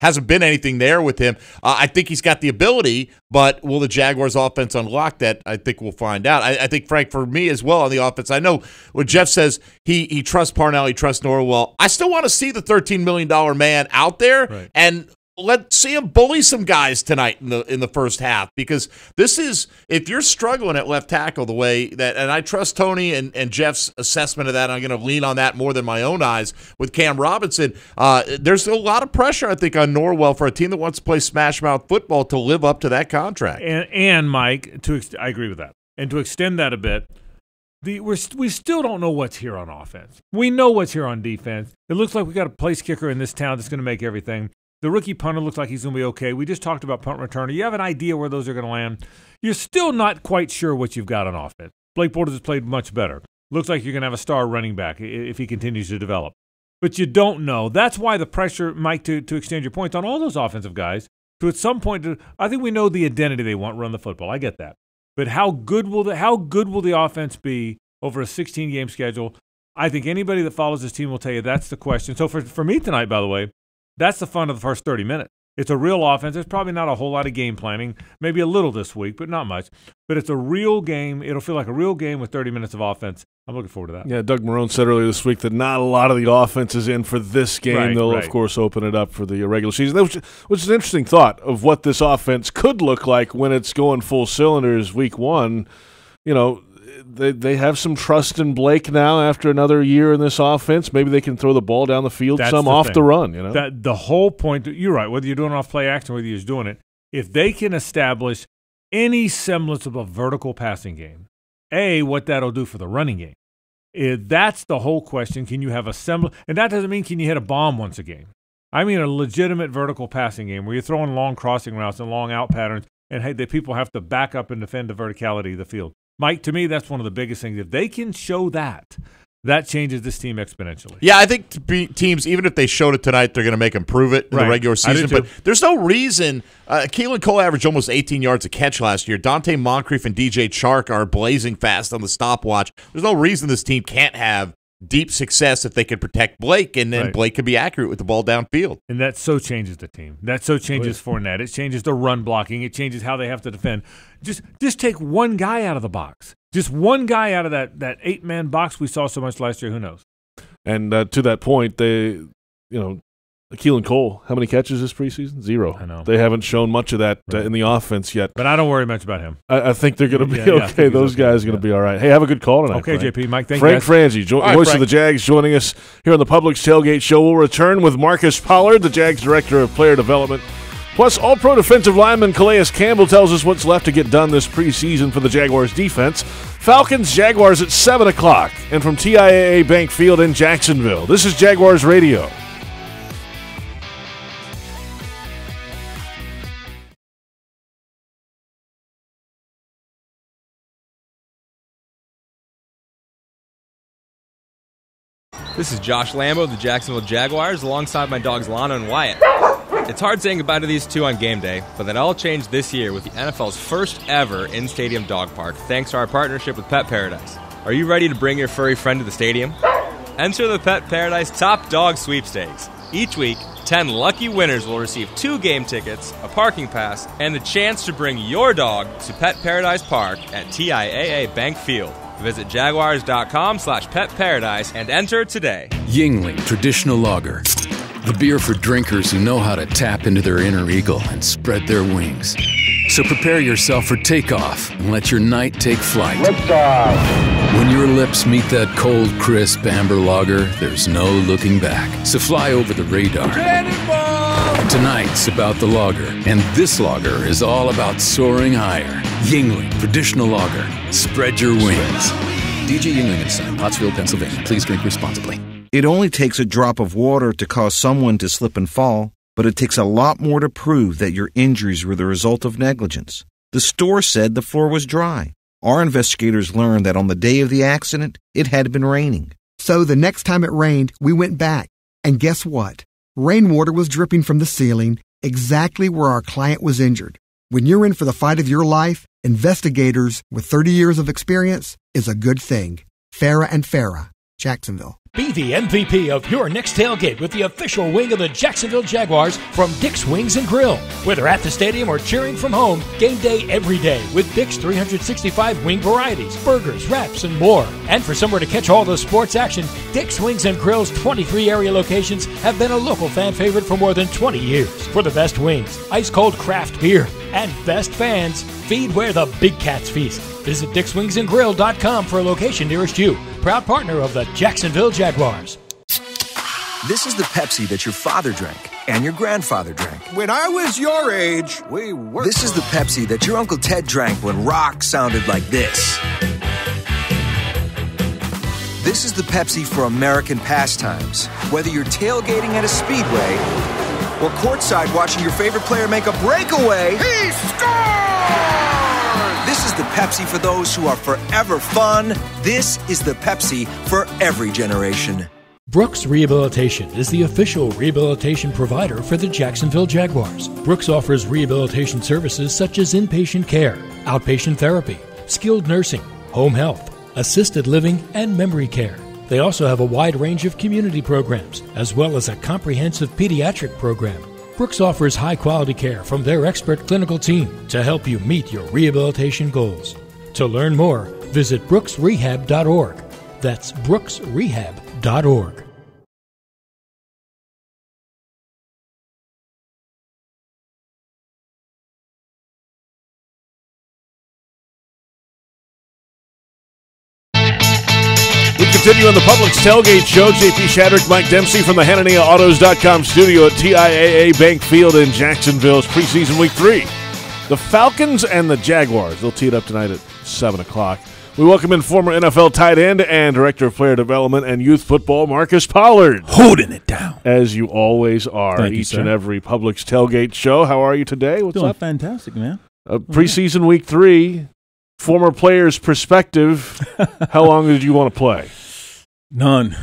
Hasn't been anything there with him. I think he's got the ability, but will the Jaguars offense unlock that? I think we'll find out. I think, Frank, for me as well on the offense, I know when Jeff says he trusts Parnell, he trusts Norwell. I still want to see the $13 million man out there, and let's see him bully some guys tonight in the first half, because this is, if you're struggling at left tackle the way that, and I trust Tony and Jeff's assessment of that, I'm going to lean on that more than my own eyes with Cam Robinson. There's a lot of pressure, I think, on Norwell for a team that wants to play smash mouth football to live up to that contract. And Mike, I agree with that. And to extend that a bit, we still don't know what's here on offense. We know what's here on defense. It looks like we got a place kicker in this town that's going to make everything. The rookie punter looks like he's going to be okay. We just talked about punt returner. You have an idea where those are going to land. You're still not quite sure what you've got on offense. Blake Bortles has played much better. Looks like you're going to have a star running back if he continues to develop. But you don't know. That's why the pressure, Mike, to extend your points on all those offensive guys, to at some point, I think we know the identity they want, run the football. I get that. But how good will the offense be over a 16-game schedule? I think anybody that follows this team will tell you that's the question. So for me tonight, by the way, that's the fun of the first 30 minutes. It's a real offense. There's probably not a whole lot of game planning, maybe a little this week, but not much. But it's a real game. It'll feel like a real game with 30 minutes of offense. I'm looking forward to that. Yeah, Doug Marrone said earlier this week that not a lot of the offense is in for this game. They'll, of course, open it up for the regular season, which is an interesting thought of what this offense could look like when it's going full cylinders week one. They have some trust in Blake now after another year in this offense. Maybe they can throw the ball down the field off the run. That the whole point. You're right. Whether you're doing off play action, whether you're just doing it, if they can establish any semblance of a vertical passing game, what that'll do for the running game. That's the whole question. Can you have a semblance? And that doesn't mean can you hit a bomb once a game. I mean a legitimate vertical passing game where you're throwing long crossing routes and long out patterns, and the people have to back up and defend the verticality of the field. Mike, to me, that's one of the biggest things. If they can show that changes this team exponentially. Yeah, I think teams, even if they showed it tonight, they're going to make them prove it in the regular season. But there's no reason. Keelan Cole averaged almost 18 yards a catch last year. Dante Moncrief and DJ Chark are blazing fast on the stopwatch. There's no reason this team can't have deep success if they can protect Blake, and then Blake can be accurate with the ball downfield. And that so changes the team. That so changes Fournette. It changes the run blocking. It changes how they have to defend. Just take one guy out of the box. Just one guy out of that 8-man box we saw so much last year. Who knows? And to that point, Keelan Cole, how many catches this preseason? 0. I know. They haven't shown much of that in the offense yet. But I don't worry much about him. I think they're going to be okay. Those guys are going to be all right. Hey, have a good call tonight. Okay, Frank. JP. Mike, thank you. Frank Franzi, voice of the Jags, joining us here on the Publix Tailgate Show. We'll return with Marcus Pollard, the Jags Director of Player Development. Plus, All-Pro defensive lineman Calais Campbell tells us what's left to get done this preseason for the Jaguars defense. Falcons, Jaguars at 7 o'clock. And from TIAA Bank Field in Jacksonville, this is Jaguars Radio. This is Josh Lambo of the Jacksonville Jaguars alongside my dogs Lana and Wyatt. It's hard saying goodbye to these two on game day, but that all changed this year with the NFL's first ever in-stadium dog park thanks to our partnership with Pet Paradise. Are you ready to bring your furry friend to the stadium? Enter the Pet Paradise Top Dog Sweepstakes. Each week, 10 lucky winners will receive 2 game tickets, a parking pass, and the chance to bring your dog to Pet Paradise Park at TIAA Bank Field. Visit jaguars.com/petparadise and enter today. Yingling Traditional Lager. The beer for drinkers who know how to tap into their inner eagle and spread their wings. So prepare yourself for takeoff and let your night take flight. Liftoff. When your lips meet that cold, crisp amber lager, there's no looking back. So fly over the radar. Tonight's about the lager, and this lager is all about soaring higher. Yingling Traditional Lager. Spread your wings. DJ Yingling & Son, Pottsville, Pennsylvania. Please drink responsibly. It only takes a drop of water to cause someone to slip and fall, but it takes a lot more to prove that your injuries were the result of negligence. The store said the floor was dry. Our investigators learned that on the day of the accident, it had been raining. So the next time it rained, we went back. And guess what? Rainwater was dripping from the ceiling exactly where our client was injured. When you're in for the fight of your life, Investigators with 30 years of experience is a good thing. Farah and Farah, Jacksonville. Be the MVP of your next tailgate with the official wing of the Jacksonville Jaguars from Dick's Wings and Grill. Whether at the stadium or cheering from home, game day every day with Dick's 365 wing varieties, burgers, wraps, and more. And for somewhere to catch all the sports action, Dick's Wings and Grill's 23 area locations have been a local fan favorite for more than 20 years. For the best wings, ice-cold craft beer, and best fans, feed where the big cats feast. Visit DicksWingsAndGrill.com for a location nearest you. Proud partner of the Jacksonville Jaguars. This is the Pepsi that your father drank and your grandfather drank. When I was your age, we were. This is the Pepsi that your Uncle Ted drank when rock sounded like this. This is the Pepsi for American pastimes. Whether you're tailgating at a speedway or courtside watching your favorite player make a breakaway, he scored! This is the Pepsi for those who are forever fun. This is the Pepsi for every generation. Brooks Rehabilitation is the official rehabilitation provider for the Jacksonville Jaguars. Brooks offers rehabilitation services such as inpatient care, outpatient therapy, skilled nursing, home health, assisted living, and memory care. They also have a wide range of community programs, as well as a comprehensive pediatric program. Brooks offers high-quality care from their expert clinical team to help you meet your rehabilitation goals. To learn more, visit brooksrehab.org. That's brooksrehab.org. Continue on the Publix Tailgate Show. JP Shadrick, Mike Dempsey from the HananiahAutos.com studio at TIAA Bank Field in Jacksonville's preseason week 3. The Falcons and the Jaguars. They'll tee it up tonight at 7 o'clock. We welcome in former NFL tight end and Director of Player Development and Youth Football, Marcus Pollard. Holding it down. As you always are. Thank you, each sir. and every Publix Tailgate Show. How are you today? What's Doing up? fantastic, man. Preseason week 3. Former player's perspective. How long did you want to play? None.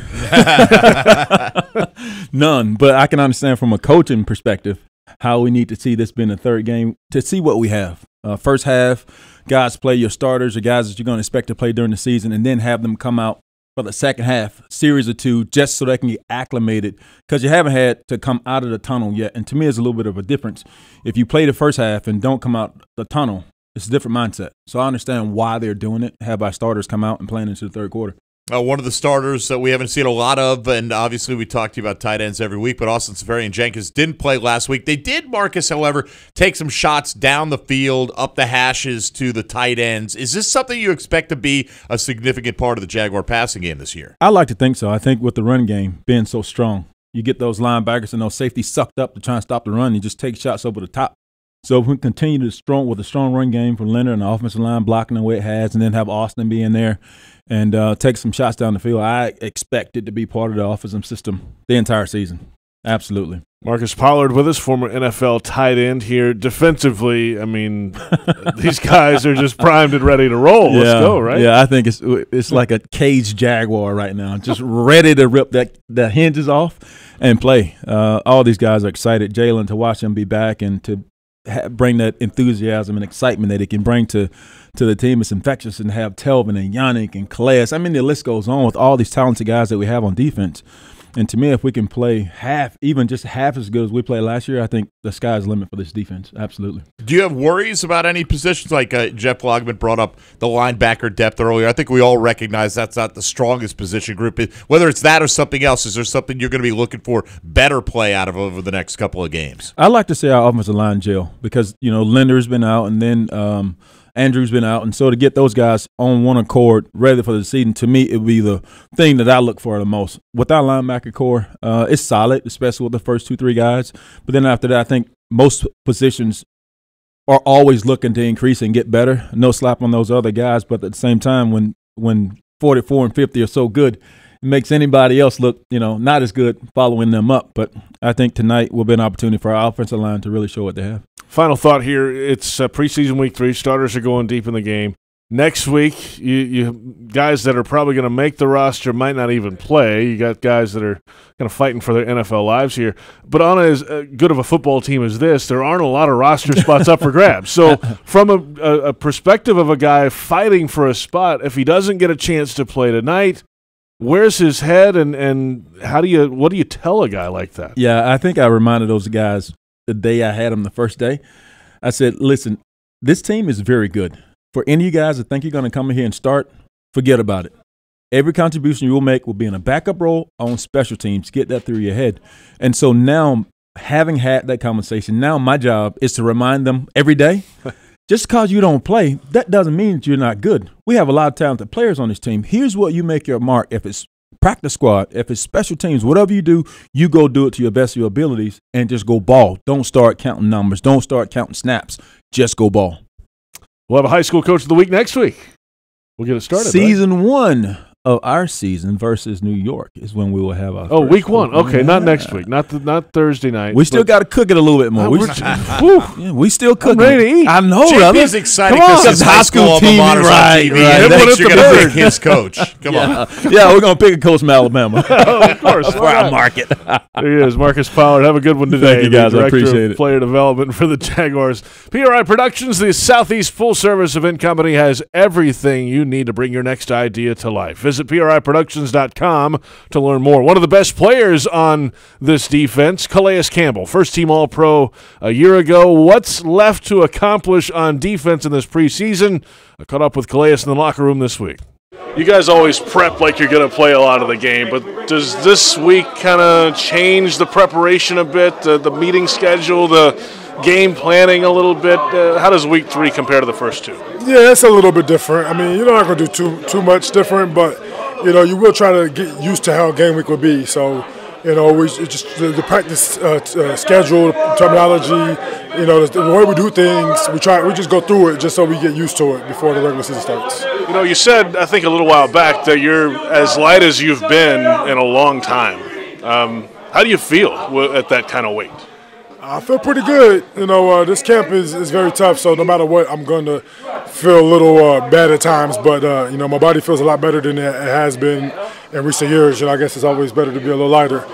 None. But I can understand from a coaching perspective how we need to see this being the third game to see what we have. First half, guys play your starters or guys that you're going to expect to play during the season, and then have them come out for the second half, series or two, just so they can get acclimated, because you haven't had to come out of the tunnel yet. And to me, it's a little bit of a difference. If you play the first half and don't come out the tunnel, it's a different mindset. So I understand why they're doing it, have our starters come out and playing into the third quarter. One of the starters that we haven't seen a lot of, and obviously we talk to you about tight ends every week, but Austin Seferian-Jenkins didn't play last week. They did, Marcus, however, take some shots down the field, up the hashes to the tight ends. Is this something you expect to be a significant part of the Jaguar passing game this year? I like to think so. I think with the run game being so strong, you get those linebackers and those safeties sucked up to try and stop the run. You just take shots over the top. So if we continue with a strong run game from Leonard and the offensive line blocking the way it has, and then have Austin be in there and take some shots down the field, I expect it to be part of the offensive system the entire season. Absolutely. Marcus Pollard with us, former NFL tight end here. Defensively, I mean, these guys are just primed and ready to roll. Let's go, right? Yeah, I think it's like a caged Jaguar right now, just ready to rip that hinges off and play. All these guys are excited. Jalen, to watch him be back and to bring that enthusiasm and excitement that it can bring to the team. It's infectious, and have Telvin and Yannick and Calais. I mean, the list goes on with all these talented guys that we have on defense. And to me, if we can play even just half as good as we played last year, I think the sky's the limit for this defense. Absolutely. Do you have worries about any positions? Like Jeff Logman brought up the linebacker depth earlier. I think we all recognize that's not the strongest position group. Whether it's that or something else, is there something you're going to be looking for better play out of over the next couple of games? I'd like to see our offensive line gel, because, Linder's been out, and then Andrew's been out, and so to get those guys on one accord, ready for the season, to me, it would be the thing that I look for the most. With our linebacker core, it's solid, especially with the first 2-3 guys. But then after that, I think most positions are always looking to increase and get better. No slap on those other guys, but at the same time, when 44 and 50 are so good, it makes anybody else look, not as good following them up. But I think tonight will be an opportunity for our offensive line to really show what they have. Final thought here. It's preseason week 3. Starters are going deep in the game. Next week, you guys that are probably going to make the roster might not even play. You got guys that are kind of fighting for their NFL lives here. But on as good of a football team as this, there aren't a lot of roster spots up for grabs. So from a perspective of a guy fighting for a spot, if he doesn't get a chance to play tonight, where's his head, and what do you tell a guy like that? Yeah, I think I reminded those guys the day I had them the first day. I said, listen, this team is very good. For any of you guys that think you're going to come in here and start, forget about it. Every contribution you will make will be in a backup role on special teams. Get that through your head. And so now, having had that conversation, now my job is to remind them every day, just because you don't play, that doesn't mean that you're not good. We have a lot of talented players on this team. Here's what you make your mark. If it's practice squad, if it's special teams, whatever you do, you go do it to your best of your abilities and just go ball. Don't start counting numbers. Don't start counting snaps. Just go ball. We'll have a high school coach of the week next week. We'll get it started. Season 1 of our season versus New York is when we will have our week 1. Okay, not next week. Not Thursday night. We still got to cook it a little bit more. We still cooking. I'm ready to eat. I know, brother. JP's excited because his high school team on TV. Right. You're going to pick his coach. Come on. Yeah, we're going to pick a coach from Alabama. Of course. That's where I mark it. There he is, Marcus Pollard. Have a good one today. Thank you, guys. I appreciate it. Player development for the Jaguars. PRI Productions, the Southeast full-service event company, has everything you need to bring your next idea to life. Visit PRIProductions.com to learn more. One of the best players on this defense, Calais Campbell, first-team All-Pro a year ago. What's left to accomplish on defense in this preseason? I caught up with Calais in the locker room this week. You guys always prep like you're going to play a lot of the game, but does this week kind of change the preparation a bit, the meeting schedule, the game planning a little bit? How does week 3 compare to the first 2? Yeah, it's a little bit different. I mean, you're not going to do too much different, but, you will try to get used to how game week will be. So, we just the practice schedule, terminology, the way we do things, we just go through it just so we get used to it before the regular season starts. You said, I think a little while back, that you're as light as you've been in a long time. How do you feel at that kind of weight? I feel pretty good. This camp is very tough, so no matter what, I'm going to feel a little bad at times. But, my body feels a lot better than it has been in recent years. I guess it's always better to be a little lighter.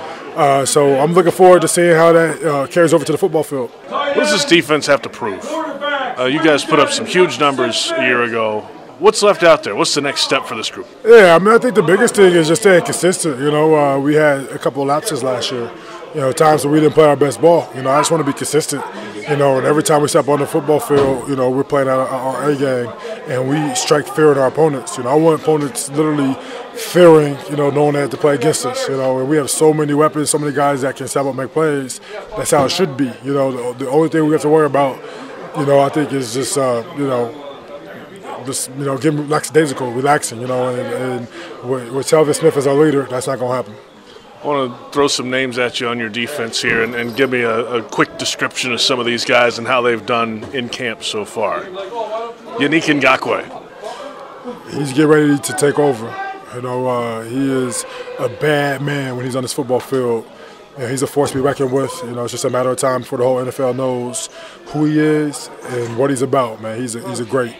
So I'm looking forward to seeing how that carries over to the football field. What does this defense have to prove? You guys put up some huge numbers a year ago. What's left out there? What's the next step for this group? Yeah, I think the biggest thing is just staying consistent. We had a couple of lapses last year. Times when we didn't play our best ball. I just want to be consistent. And every time we step on the football field, we're playing our A game, and we strike fear in our opponents. I want opponents literally fearing, knowing they have to play against us. And we have so many weapons, so many guys that can step up and make plays. That's how it should be. The only thing we have to worry about, I think is just, getting lackadaisical, relaxing, and with Telvin Smith as our leader, that's not going to happen. I want to throw some names at you on your defense here and give me a quick description of some of these guys and how they've done in camp so far. Yannick Ngakoue. He's getting ready to take over. He is a bad man when he's on this football field. He's a force to be reckoned with. It's just a matter of time before the whole NFL knows who he is and what he's about, man. He's a great.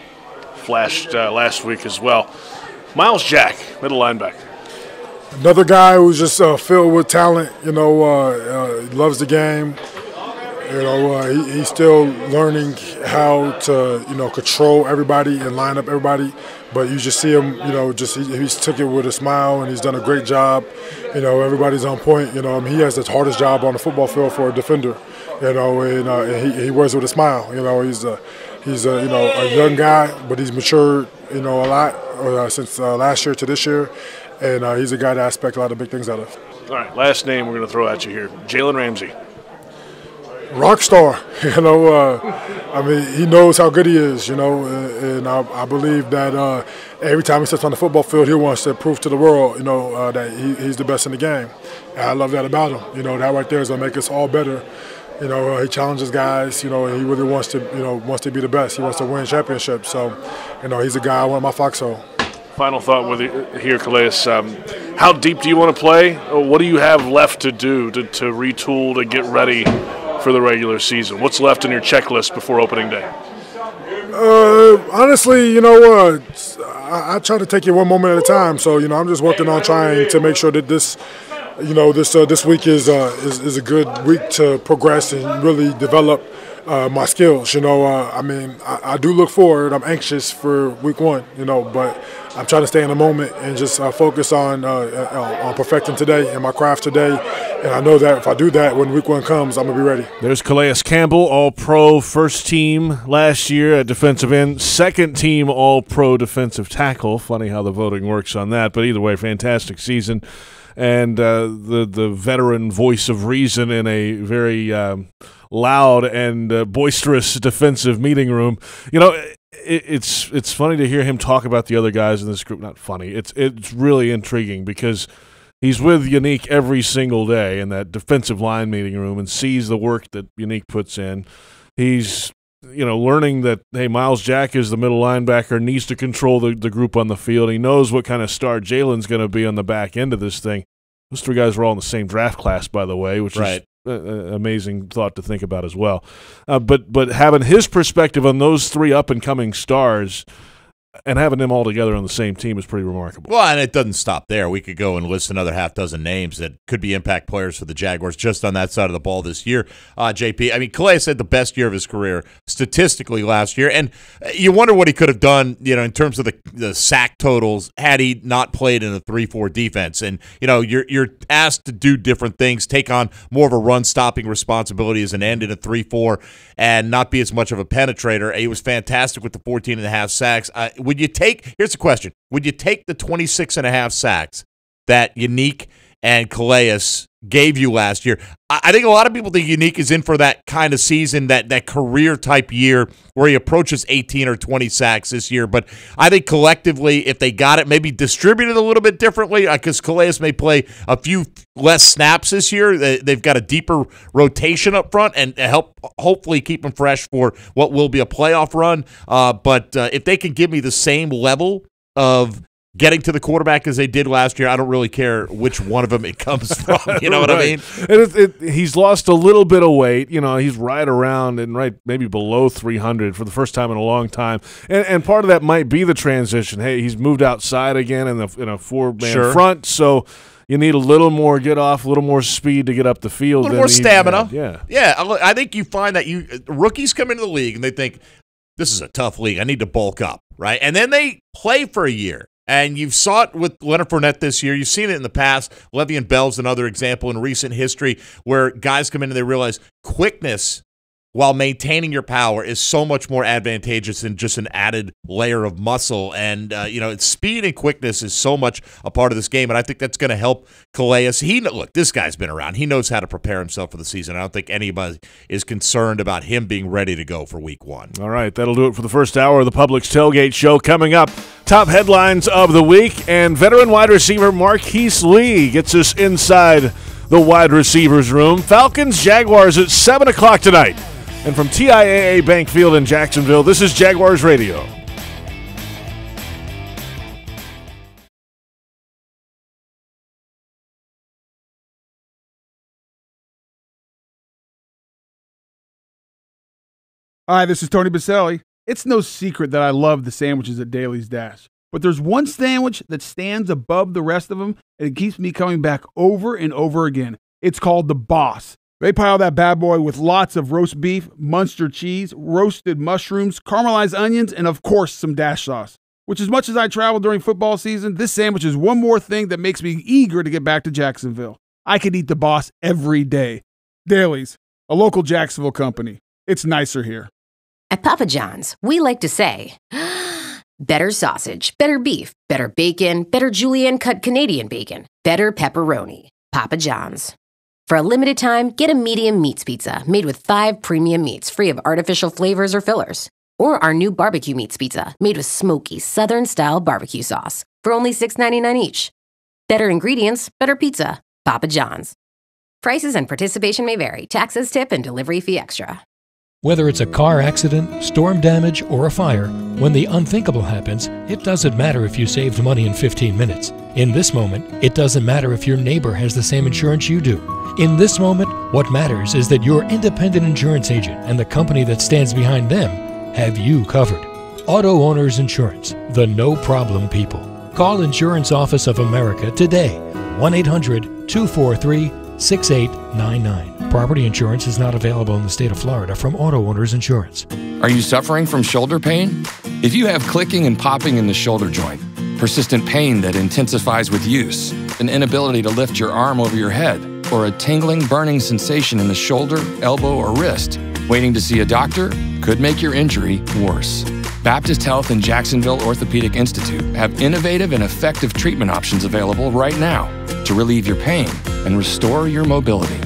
Flashed last week as well. Miles Jack, middle linebacker. Another guy who's just filled with talent, loves the game. He's still learning how to, control everybody and line up everybody. But you just see him, he's took it with a smile, and he's done a great job. Everybody's on point. He has the hardest job on the football field for a defender. And he wears it with a smile. He's a young guy, but he's matured, a lot since last year to this year. And he's a guy that I expect a lot of big things out of. All right, last name we're going to throw at you here, Jalen Ramsey. Rock star, he knows how good he is, and I believe that every time he steps on the football field, he wants to prove to the world, that he's the best in the game. And I love that about him. That right there is going to make us all better. He challenges guys, and he really wants to be the best. He wants to win championships. So, he's a guy I want in my foxhole. Final thought with you here, Calais. How deep do you want to play? What do you have left to do to retool, to get ready for the regular season? What's left in your checklist before opening day? Honestly, I try to take it one moment at a time. So, I'm just working on trying to make sure that this week is a good week to progress and really develop my skills. I do look forward. I'm anxious for week one, but I'm trying to stay in the moment and just focus on perfecting today and my craft today. And I know that if I do that, when week one comes, I'm going to be ready. There's Calais Campbell, All-Pro, first team last year at defensive end, second team All-Pro defensive tackle. Funny how the voting works on that, but either way, fantastic season. And the veteran voice of reason in a very loud and boisterous defensive meeting room. It's funny to hear him talk about the other guys in this group. Not funny. It's really intriguing because he's with Unique every single day in that defensive line meeting room and sees the work that Unique puts in. He's learning that, hey, Miles Jack is the middle linebacker, needs to control the group on the field. He knows what kind of star Jalen's going to be on the back end of this thing. Those three guys were all in the same draft class, by the way, which is an amazing thought to think about as well. But having his perspective on those three up-and-coming stars and having them all together on the same team is pretty remarkable. Well, and it doesn't stop there. We could go and list another half dozen names that could be impact players for the Jaguars just on that side of the ball this year, JP. I mean, Calais had the best year of his career statistically last year, and you wonder what he could have done, in terms of the sack totals had he not played in a 3-4 defense. And, you're asked to do different things, take on more of a run-stopping responsibility as an end in a 3-4 and not be as much of a penetrator. He was fantastic with the 14.5 sacks. Here's the question. Would you take the 26.5 sacks that Unique and Calais gave you last year? I think a lot of people think Unique is in for that kind of season, that career-type year where he approaches 18 or 20 sacks this year. But I think collectively, if they got it, maybe distributed a little bit differently, because Calais may play a few less snaps this year. They've got a deeper rotation up front and help hopefully keep them fresh for what will be a playoff run. But if they can give me the same level of getting to the quarterback as they did last year, I don't really care which one of them it comes from. You know what I mean? And he's lost a little bit of weight. He's right around and maybe below 300 for the first time in a long time. And part of that might be the transition. Hey, he's moved outside again in a four-man front, so you need a little more get off, a little more speed to get up the field. A little more stamina. Yeah. I think you find that rookies come into the league and they think, this is a tough league. I need to bulk up, right? And then they play for a year. And you've saw it with Leonard Fournette this year. You've seen it in the past. Le'Veon Bell's another example in recent history where guys come in and they realize quickness while maintaining your power is so much more advantageous than just an added layer of muscle. And, speed and quickness is so much a part of this game, and I think that's going to help Calais. Look, this guy's been around. He knows how to prepare himself for the season. I don't think anybody is concerned about him being ready to go for week one. All right, that'll do it for the first hour of the Publix Tailgate Show. Coming up, top headlines of the week, and veteran wide receiver Marquise Lee gets us inside the wide receivers room. Falcons, Jaguars at 7 o'clock tonight. And from TIAA Bank Field in Jacksonville, this is Jaguars Radio. Hi, this is Tony Baselli. It's no secret that I love the sandwiches at Daly's Dash. But there's one sandwich that stands above the rest of them, and it keeps me coming back over and over again. It's called the Boss. They pile that bad boy with lots of roast beef, Munster cheese, roasted mushrooms, caramelized onions, and of course some Dash sauce. Which, as much as I travel during football season, this sandwich is one more thing that makes me eager to get back to Jacksonville. I could eat the Boss every day. Daly's, a local Jacksonville company. It's nicer here. At Papa John's, we like to say, better sausage, better beef, better bacon, better julienne-cut Canadian bacon, better pepperoni. Papa John's. For a limited time, get a medium meats pizza made with 5 premium meats free of artificial flavors or fillers. Or our new barbecue meats pizza made with smoky Southern-style barbecue sauce for only $6.99 each. Better ingredients, better pizza. Papa John's. Prices and participation may vary. Taxes, tip, and delivery fee extra. Whether it's a car accident, storm damage, or a fire, when the unthinkable happens, it doesn't matter if you saved money in 15 minutes. In this moment, it doesn't matter if your neighbor has the same insurance you do. In this moment, what matters is that your independent insurance agent and the company that stands behind them have you covered. Auto Owners Insurance, the no-problem people. Call Insurance Office of America today, 1-800-243-6899. Property insurance is not available in the state of Florida from Auto Owners Insurance. Are you suffering from shoulder pain? If you have clicking and popping in the shoulder joint, persistent pain that intensifies with use, an inability to lift your arm over your head, or a tingling, burning sensation in the shoulder, elbow, or wrist, waiting to see a doctor could make your injury worse. Baptist Health and Jacksonville Orthopedic Institute have innovative and effective treatment options available right now to relieve your pain and restore your mobility.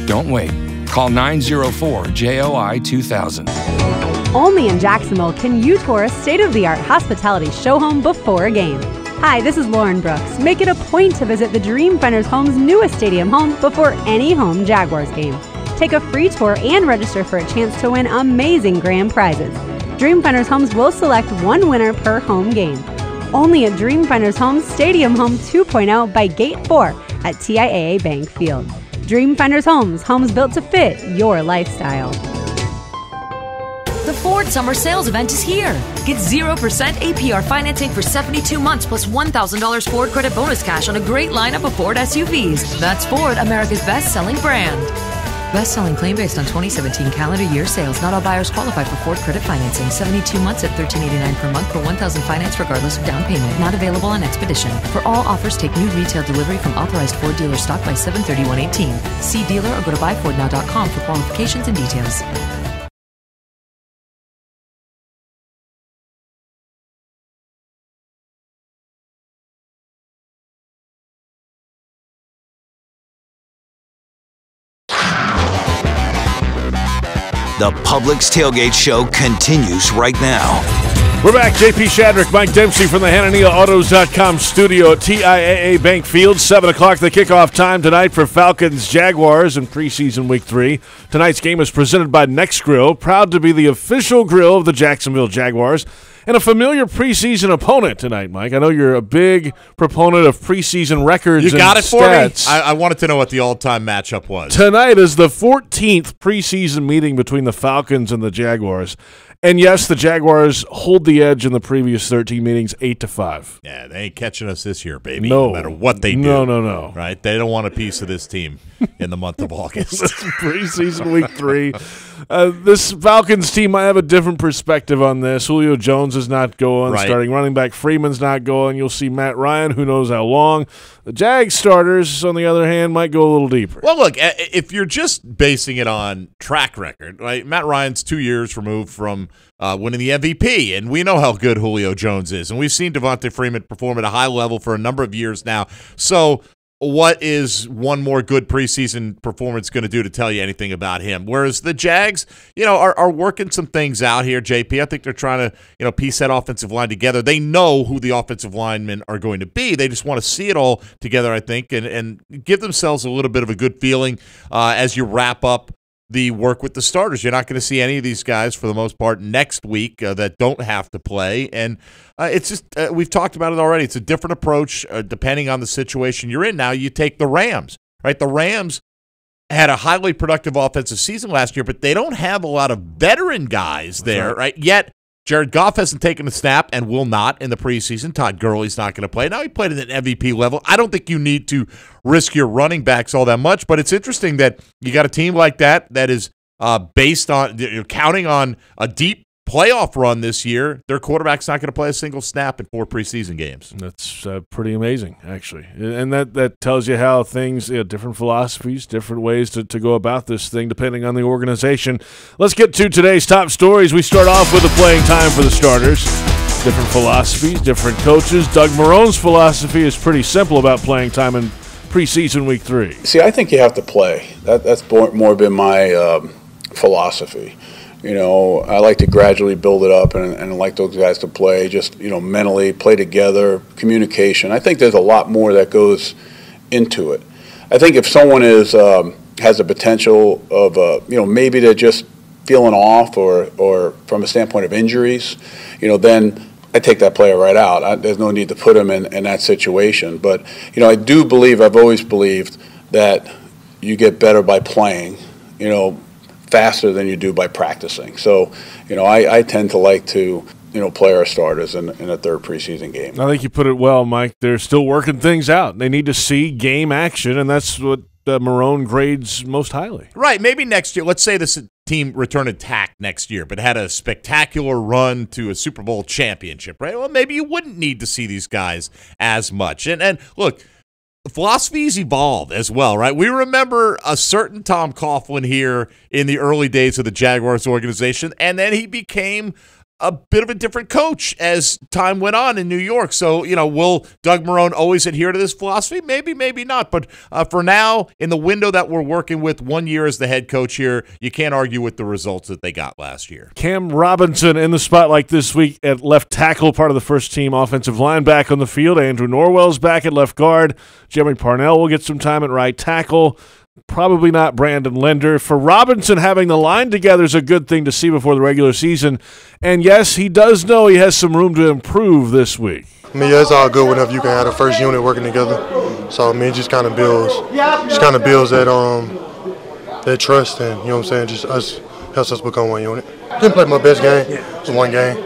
Don't wait. Call 904-JOI-2000. Only in Jacksonville can you tour a state-of-the-art hospitality show home before a game. Hi, this is Lauren Brooks. Make it a point to visit the Dreamfinders Home's newest stadium home before any home Jaguars game. Take a free tour and register for a chance to win amazing grand prizes. Dreamfinders Homes will select one winner per home game. Only at Dreamfinders Homes Stadium Home 2.0 by Gate 4 at TIAA Bank Field. Dreamfinders Homes, homes built to fit your lifestyle. The Ford Summer Sales Event is here. Get 0% APR financing for 72 months plus $1,000 Ford Credit Bonus Cash on a great lineup of Ford SUVs. That's Ford, America's best-selling brand. Best-selling claim based on 2017 calendar year sales. Not all buyers qualify for Ford Credit financing. 72 months at $1,389 per month for $1,000 finance regardless of down payment. Not available on Expedition. For all offers, take new retail delivery from authorized Ford dealer stock by 7/31/18. See dealer or go to buyfordnow.com for qualifications and details. The Publix Tailgate Show continues right now. We're back. JP Shadrick, Mike Dempsey from the HananiaAutos.com studio at TIAA Bank Field. 7 o'clock, the kickoff time tonight for Falcons Jaguars in preseason week 3. Tonight's game is presented by Next Grill, proud to be the official grill of the Jacksonville Jaguars. And a familiar preseason opponent tonight, Mike. I know you're a big proponent of preseason records and stats. You got it for me? I wanted to know what the all-time matchup was. Tonight is the 14th preseason meeting between the Falcons and the Jaguars. And yes, the Jaguars hold the edge in the previous 13 meetings, 8-5. Yeah, they ain't catching us this year, baby. No matter what they do. No. Right? They don't want a piece of this team in the month of August. Preseason week 3. This Falcons team might have a different perspective on this. Julio Jones is not going. Right. Starting running back Freeman's not going. You'll see Matt Ryan, who knows how long. The Jags starters, on the other hand, might go a little deeper. Well, look, if you're just basing it on track record, right? Matt Ryan's 2 years removed from winning the MVP, and we know how good Julio Jones is. And we've seen Devontae Freeman perform at a high level for a number of years now. So what is one more good preseason performance going to do to tell you anything about him? Whereas the Jags, are working some things out here, JP. I think they're trying to, piece that offensive line together. They know who the offensive linemen are going to be. They just want to see it all together, I think, and give themselves a little bit of a good feeling as you wrap up the work with the starters. You're not going to see any of these guys for the most part next week that don't have to play. And it's just, we've talked about it already. It's a different approach depending on the situation you're in. Now you take the Rams, right? The Rams had a highly productive offensive season last year, but they don't have a lot of veteran guys there, right? Yet Jared Goff hasn't taken a snap and will not in the preseason. Todd Gurley's not going to play. Now he played at an MVP level. I don't think you need to risk your running backs all that much, but it's interesting that you got a team like that is based on counting on a deep playoff run this year. Their quarterback's not going to play a single snap in 4 preseason games. That's pretty amazing, actually. And that tells you how things, different philosophies, different ways to go about this thing depending on the organization. Let's get to today's top stories. We start off with the playing time for the starters. Different philosophies, different coaches. Doug Marone's philosophy is pretty simple about playing time in preseason week 3. See, I think you have to play. That's more been my philosophy. I like to gradually build it up, and I like those guys to play, just, mentally, play together, communication. I think there's a lot more that goes into it. I think if someone has the potential of, maybe they're just feeling off or from a standpoint of injuries, then I take that player right out. There's no need to put him in that situation. But, I've always believed that you get better by playing, faster than you do by practicing. So, I tend to like to, play our starters in a third preseason game. I think you put it well, Mike. They're still working things out. They need to see game action, and that's what Marone grades most highly. Right. Maybe next year, let's say this team returned intact next year, but had a spectacular run to a Super Bowl championship, right? Well, maybe you wouldn't need to see these guys as much. And look, philosophy's evolved as well, right? We remember a certain Tom Coughlin here in the early days of the Jaguars organization, and then he became a bit of a different coach as time went on in New York. So, will Doug Marone always adhere to this philosophy? Maybe, maybe not. But for now, in the window that we're working with, 1 year as the head coach here, you can't argue with the results that they got last year. Cam Robinson in the spotlight this week at left tackle, part of the first team offensive line back on the field. Andrew Norwell's back at left guard. Jeremy Parnell will get some time at right tackle. Probably not Brandon Linder. For Robinson, having the line together is a good thing to see before the regular season. And yes, he does know he has some room to improve this week. I mean, yeah, it's all good whenever you can have the first unit working together. So, I mean, it just kind of builds that trust, and, you know what I'm saying, just helps us become one unit. Didn't play my best game. It was one game.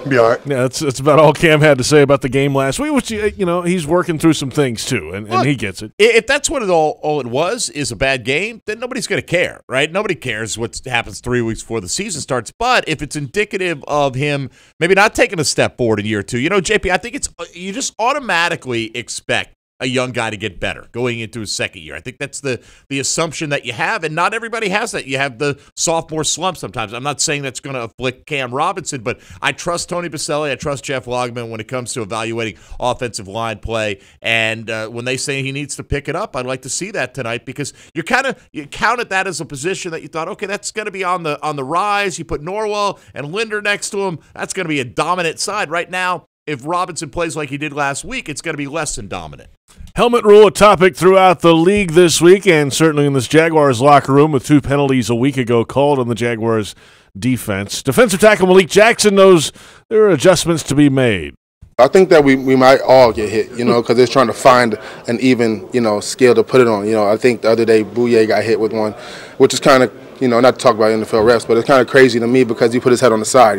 Be all right. Yeah, that's about all Cam had to say about the game last week, which, he's working through some things too, and he gets it. If that's what all it was is a bad game, then nobody's going to care, right? Nobody cares what happens 3 weeks before the season starts. But if it's indicative of him maybe not taking a step forward in year two, JP, I think you just automatically expect a young guy to get better going into his second year. I think that's the assumption that you have, and not everybody has that. You have the sophomore slump sometimes. I'm not saying that's going to afflict Cam Robinson, but I trust Tony Baselli. I trust Jeff Logman when it comes to evaluating offensive line play. And when they say he needs to pick it up, I'd like to see that tonight, because you counted that as a position that you thought, okay, that's going to be on the rise. You put Norwell and Linder next to him. That's going to be a dominant side. Right now, if Robinson plays like he did last week, it's going to be less than dominant. Helmet rule, a topic throughout the league this week, and certainly in this Jaguars locker room, with 2 penalties a week ago called on the Jaguars defense. Defensive tackle Malik Jackson knows there are adjustments to be made. I think that we might all get hit, because they're trying to find an even, scale to put it on. I think the other day Bouye got hit with one, which is kind of, not to talk about NFL refs, but it's kind of crazy to me because he put his head on the side,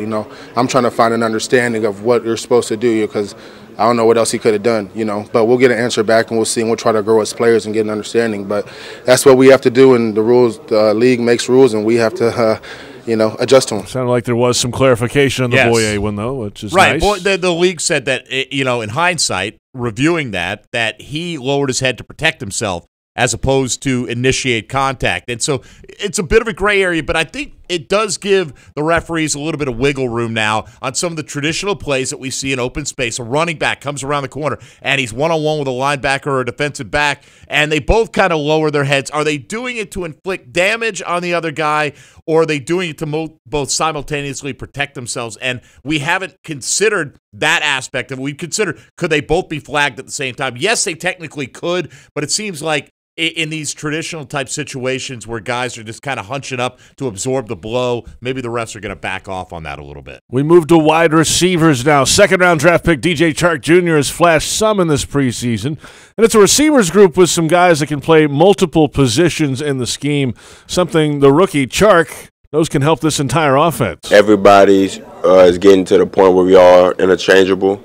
I'm trying to find an understanding of what you're supposed to do, because I don't know what else he could have done, But we'll get an answer back, and we'll see, and we'll try to grow as players and get an understanding. But that's what we have to do, and the league makes rules, and we have to adjust to them. Sounded like there was some clarification on the Bouye one, though, which is right. nice. The league said that, in hindsight, reviewing that he lowered his head to protect himself as opposed to initiate contact. And so it's a bit of a gray area, but I think it does give the referees a little bit of wiggle room now on some of the traditional plays that we see in open space. A running back comes around the corner, and he's one-on-one with a linebacker or a defensive back, and they both kind of lower their heads. Are they doing it to inflict damage on the other guy, or are they doing it to both simultaneously protect themselves? And we haven't considered that aspect of it. We considered, could they both be flagged at the same time? Yes, they technically could, but it seems like in these traditional type situations where guys are just kind of hunching up to absorb the blow, maybe the refs are going to back off on that a little bit. We move to wide receivers now. Second-round draft pick DJ Chark Jr. has flashed some in this preseason, and it's a receivers group with some guys that can play multiple positions in the scheme, something the rookie Chark knows can help this entire offense. Everybody is getting to the point where we are interchangeable,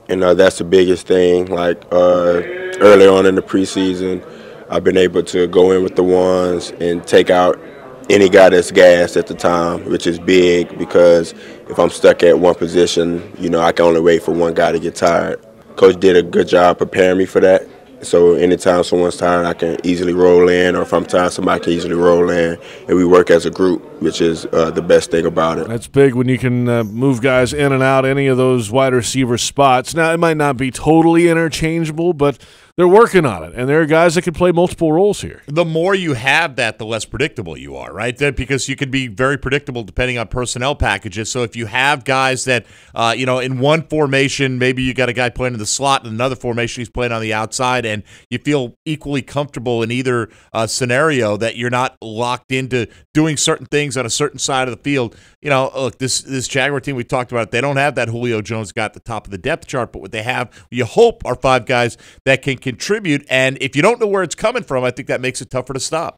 and that's the biggest thing. Like early on in the preseason, I've been able to go in with the ones and take out any guy that's gassed at the time, which is big, because if I'm stuck at one position, I can only wait for one guy to get tired. Coach did a good job preparing me for that. So anytime someone's tired, I can easily roll in, or if I'm tired, somebody can easily roll in, and we work as a group, which is the best thing about it. That's big when you can move guys in and out any of those wide receiver spots. Now, it might not be totally interchangeable, but they're working on it, and there are guys that can play multiple roles here. The more you have that, the less predictable you are, right? Because you can be very predictable depending on personnel packages. So if you have guys that, in one formation, maybe you got a guy playing in the slot, in another formation he's playing on the outside, and you feel equally comfortable in either scenario, that you're not locked into doing certain things on a certain side of the field. Look, this Jaguar team, we talked about it, they don't have that Julio Jones guy at the top of the depth chart, but what they have, you hope, are 5 guys that can contribute, and if you don't know where it's coming from, I think that makes it tougher to stop.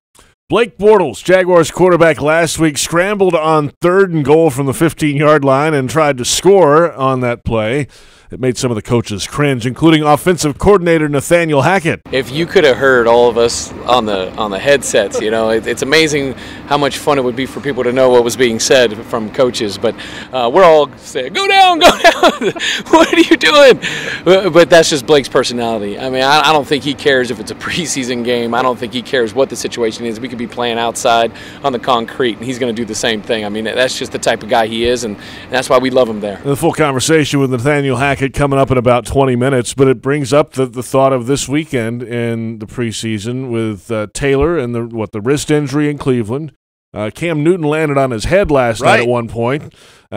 Blake Bortles, Jaguars quarterback last week, scrambled on 3rd and goal from the 15-yard line and tried to score on that play. It made some of the coaches cringe, including offensive coordinator Nathaniel Hackett. If you could have heard all of us on the headsets, it's amazing how much fun it would be for people to know what was being said from coaches. But we're all saying, "Go down, go down! What are you doing?" But that's just Blake's personality. I mean, I don't think he cares if it's a preseason game. I don't think he cares what the situation is. We could be playing outside on the concrete, and he's going to do the same thing. I mean, that's just the type of guy he is, and that's why we love him there. The full conversation with Nathaniel Hackett coming up in about 20 minutes, but it brings up the thought of this weekend in the preseason with Taylor and the wrist injury in Cleveland. Cam Newton landed on his head last night at one point,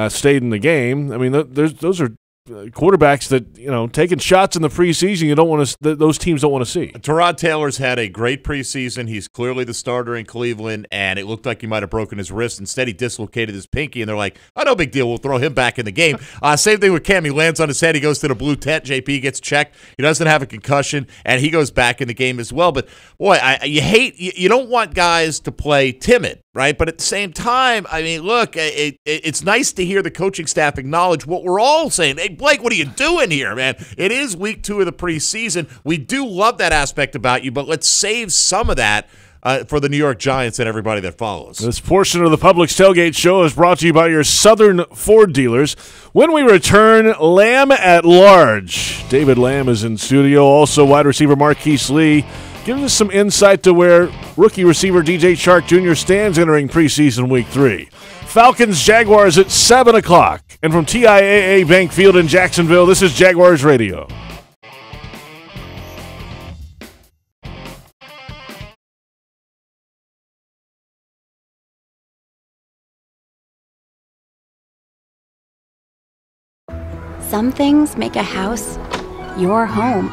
stayed in the game. I mean, those are quarterbacks that, taking shots in the preseason, you don't want to. Those teams don't want to see. Tyrod Taylor's had a great preseason. He's clearly the starter in Cleveland, and it looked like he might have broken his wrist. Instead, he dislocated his pinky, and they're like, "Oh, no big deal. We'll throw him back in the game." Same thing with Cam. He lands on his head. He goes to the blue tent. JP gets checked. He doesn't have a concussion, and he goes back in the game as well. But boy, you don't want guys to play timid, right? But at the same time, I mean, look, it's nice to hear the coaching staff acknowledge what we're all saying. Hey, Blake, what are you doing here, man? It is week 2 of the preseason. We do love that aspect about you, but let's save some of that for the New York Giants and everybody that follows. This portion of the Publix Tailgate Show is brought to you by your Southern Ford dealers. When we return, Lamb at Large. David Lamb is in studio. Also, wide receiver Marquise Lee gives us some insight to where rookie receiver DJ Chark Jr. stands entering preseason week 3. Falcons, Jaguars at 7 o'clock. And from TIAA Bank Field in Jacksonville, this is Jaguars Radio. Some things make a house your home.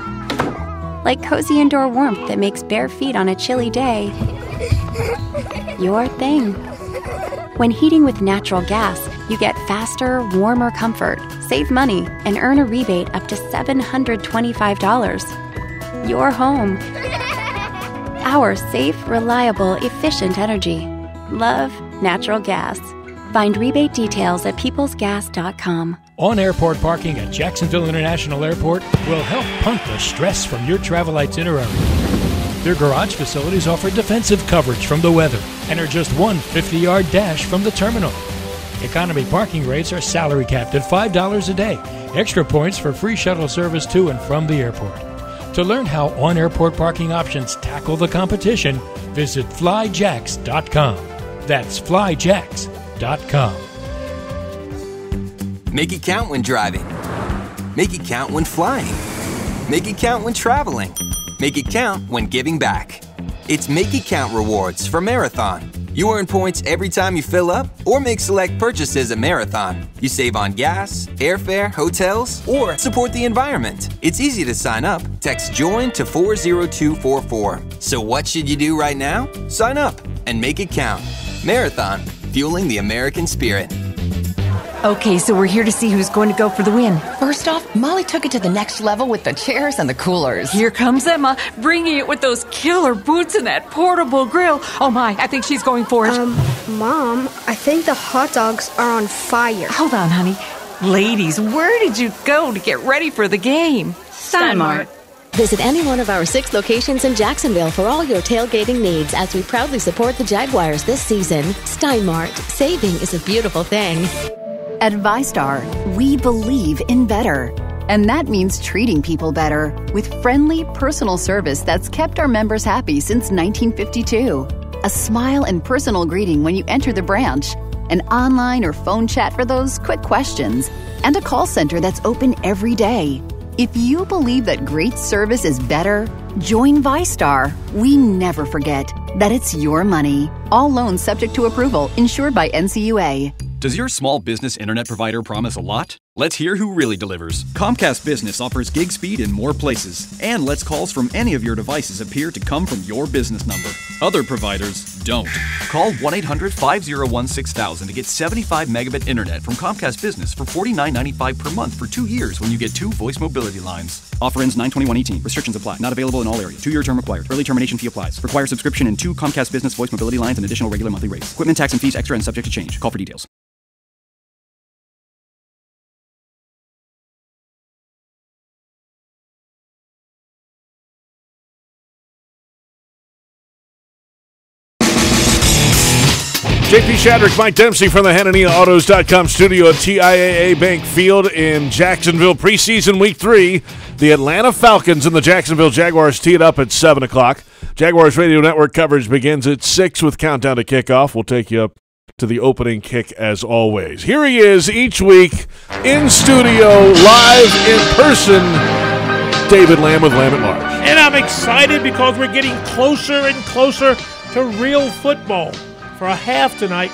Like cozy indoor warmth that makes bare feet on a chilly day your thing. When heating with natural gas, you get faster, warmer comfort, save money, and earn a rebate up to $725. Your home. Our safe, reliable, efficient energy. Love natural gas. Find rebate details at peoplesgas.com. On-airport parking at Jacksonville International Airport will help punt the stress from your travel itinerary. Their garage facilities offer defensive coverage from the weather and are just one 50-yard dash from the terminal. Economy parking rates are salary capped at $5 a day. Extra points for free shuttle service to and from the airport. To learn how on-airport parking options tackle the competition, visit flyjax.com. That's flyjax.com. Make it count when driving. Make it count when flying. Make it count when traveling. Make it count when giving back. It's Make It Count Rewards for Marathon. You earn points every time you fill up or make select purchases at Marathon. You save on gas, airfare, hotels, or support the environment. It's easy to sign up. Text JOIN to 40244. So what should you do right now? Sign up and make it count. Marathon, fueling the American spirit. Okay, so we're here to see who's going to go for the win. First off, Molly took it to the next level with the chairs and the coolers. Here comes Emma, bringing it with those killer boots and that portable grill. Oh my, I think she's going for it. Mom, I think the hot dogs are on fire. Hold on, honey. Ladies, where did you go to get ready for the game? Stein Mart. Visit any one of our 6 locations in Jacksonville for all your tailgating needs as we proudly support the Jaguars this season. Stein Mart. Saving is a beautiful thing. At ViStar, we believe in better. And that means treating people better with friendly, personal service that's kept our members happy since 1952. A smile and personal greeting when you enter the branch. An online or phone chat for those quick questions. And a call center that's open every day. If you believe that great service is better, join ViStar. We never forget that it's your money. All loans subject to approval, insured by NCUA. Does your small business internet provider promise a lot Let's hear who really delivers. Comcast Business offers gig speed in more places and lets calls from any of your devices appear to come from your business number. Other providers don't. Call 1-800-501-6000 to get 75 megabit internet from Comcast Business for $49.95 per month for 2 years when you get 2 voice mobility lines. Offer ends 9/21/18. Restrictions apply. Not available in all areas. 2-year term required. Early termination fee applies. Require subscription in 2 Comcast Business voice mobility lines and additional regular monthly rates. Equipment, tax, and fees extra and subject to change. Call for details. JP Shadrick, Mike Dempsey from the HananiaAutos.com studio at TIAA Bank Field in Jacksonville. Preseason Week 3, the Atlanta Falcons and the Jacksonville Jaguars tee it up at 7 o'clock. Jaguars Radio Network coverage begins at 6 with countdown to kickoff. We'll take you up to the opening kick as always. Here he is each week in studio, live in person, David Lamb with Lamb at Large. And I'm excited because we're getting closer and closer to real football. For a half tonight,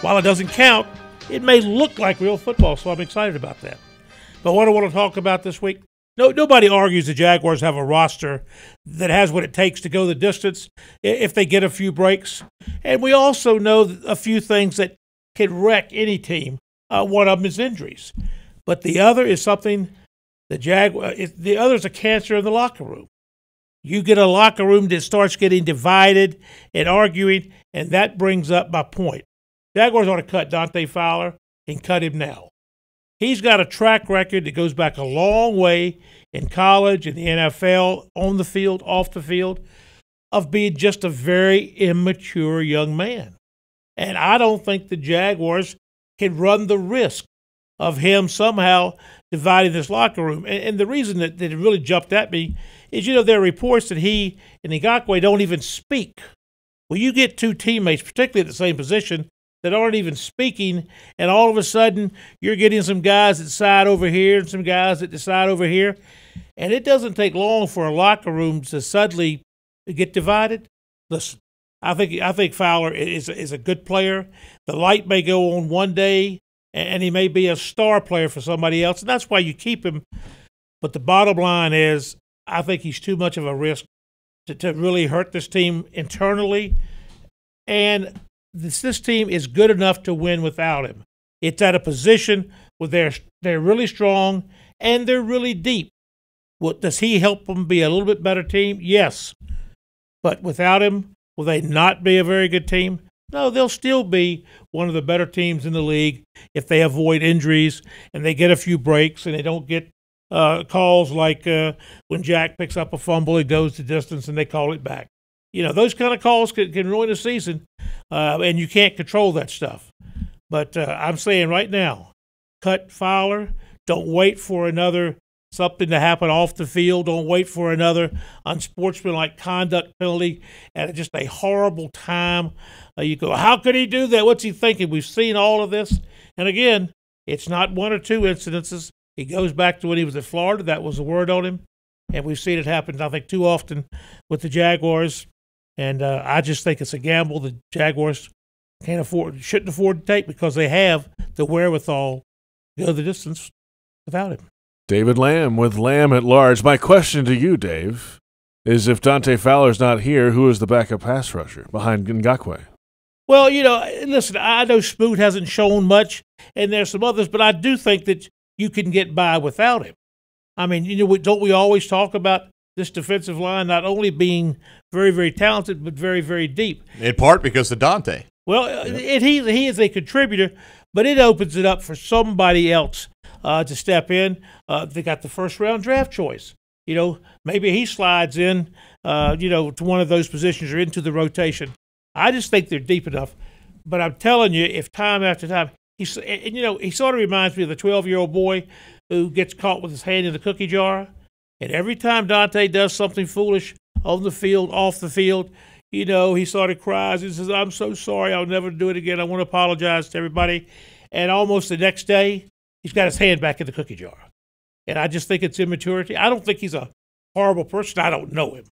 while it doesn't count, it may look like real football, so I'm excited about that. But what I want to talk about this week, nobody argues the Jaguars have a roster that has what it takes to go the distance if they get a few breaks. And we also know a few things that can wreck any team. One of them is injuries. But the other is something the other is a cancer in the locker room. You get a locker room that starts getting divided and arguing, and that brings up my point. Jaguars ought to cut Dante Fowler and cut him now. He's got a track record that goes back a long way in college, in the NFL, on the field, off the field, of being just a very immature young man. And I don't think the Jaguars can run the risk of him somehow dividing this locker room. And the reason that it really jumped at me is, there are reports that he and Ngakoue don't even speak. Well, you get 2 teammates, particularly at the same position, that aren't even speaking, and all of a sudden you're getting some guys that decide over here and some guys that decide over here. And it doesn't take long for a locker room to suddenly get divided. Listen, I think Fowler is a good player. The light may go on one day, and he may be a star player for somebody else, and that's why you keep him. But the bottom line is, I think he's too much of a risk to really hurt this team internally. And this team is good enough to win without him. It's at a position where they're really strong and they're really deep. Well, does he help them be a little bit better team? Yes. But without him, will they not be a very good team? No, they'll still be one of the better teams in the league if they avoid injuries and they get a few breaks and they don't get calls like when Jack picks up a fumble, he goes the distance, and they call it back. Those kind of calls can ruin a season, and you can't control that stuff. But I'm saying right now, cut Fowler. Don't wait for something to happen off the field. Don't wait for another unsportsmanlike conduct penalty at just a horrible time. You go, how could he do that? What's he thinking? We've seen all of this. And again, it's not 1 or 2 incidences. He goes back to when he was at Florida. That was the word on him. And we've seen it happen, I think, too often with the Jaguars. And I just think it's a gamble the Jaguars shouldn't afford to take because they have the wherewithal to go the distance without him. David Lamb with Lamb at Large. My question to you, Dave, is if Dante Fowler's not here, who is the backup pass rusher behind Ngakoue? Well, listen, I know Smoot hasn't shown much, and there's some others, but I do think that you can get by without him. I mean, don't we always talk about this defensive line not only being very, very talented, but very, very deep? In part because of Dante. Well, he is a contributor, but it opens it up for somebody else to step in. They got the first-round draft choice. Maybe he slides in, to one of those positions or into the rotation. I just think they're deep enough. But I'm telling you, if time after time, he sort of reminds me of the 12-year-old boy who gets caught with his hand in the cookie jar. And every time Dante does something foolish on the field, off the field, he sort of cries. He says, I'm so sorry. I'll never do it again. I want to apologize to everybody. And almost the next day, he's got his hand back in the cookie jar. And I just think it's immaturity. I don't think he's a horrible person. I don't know him.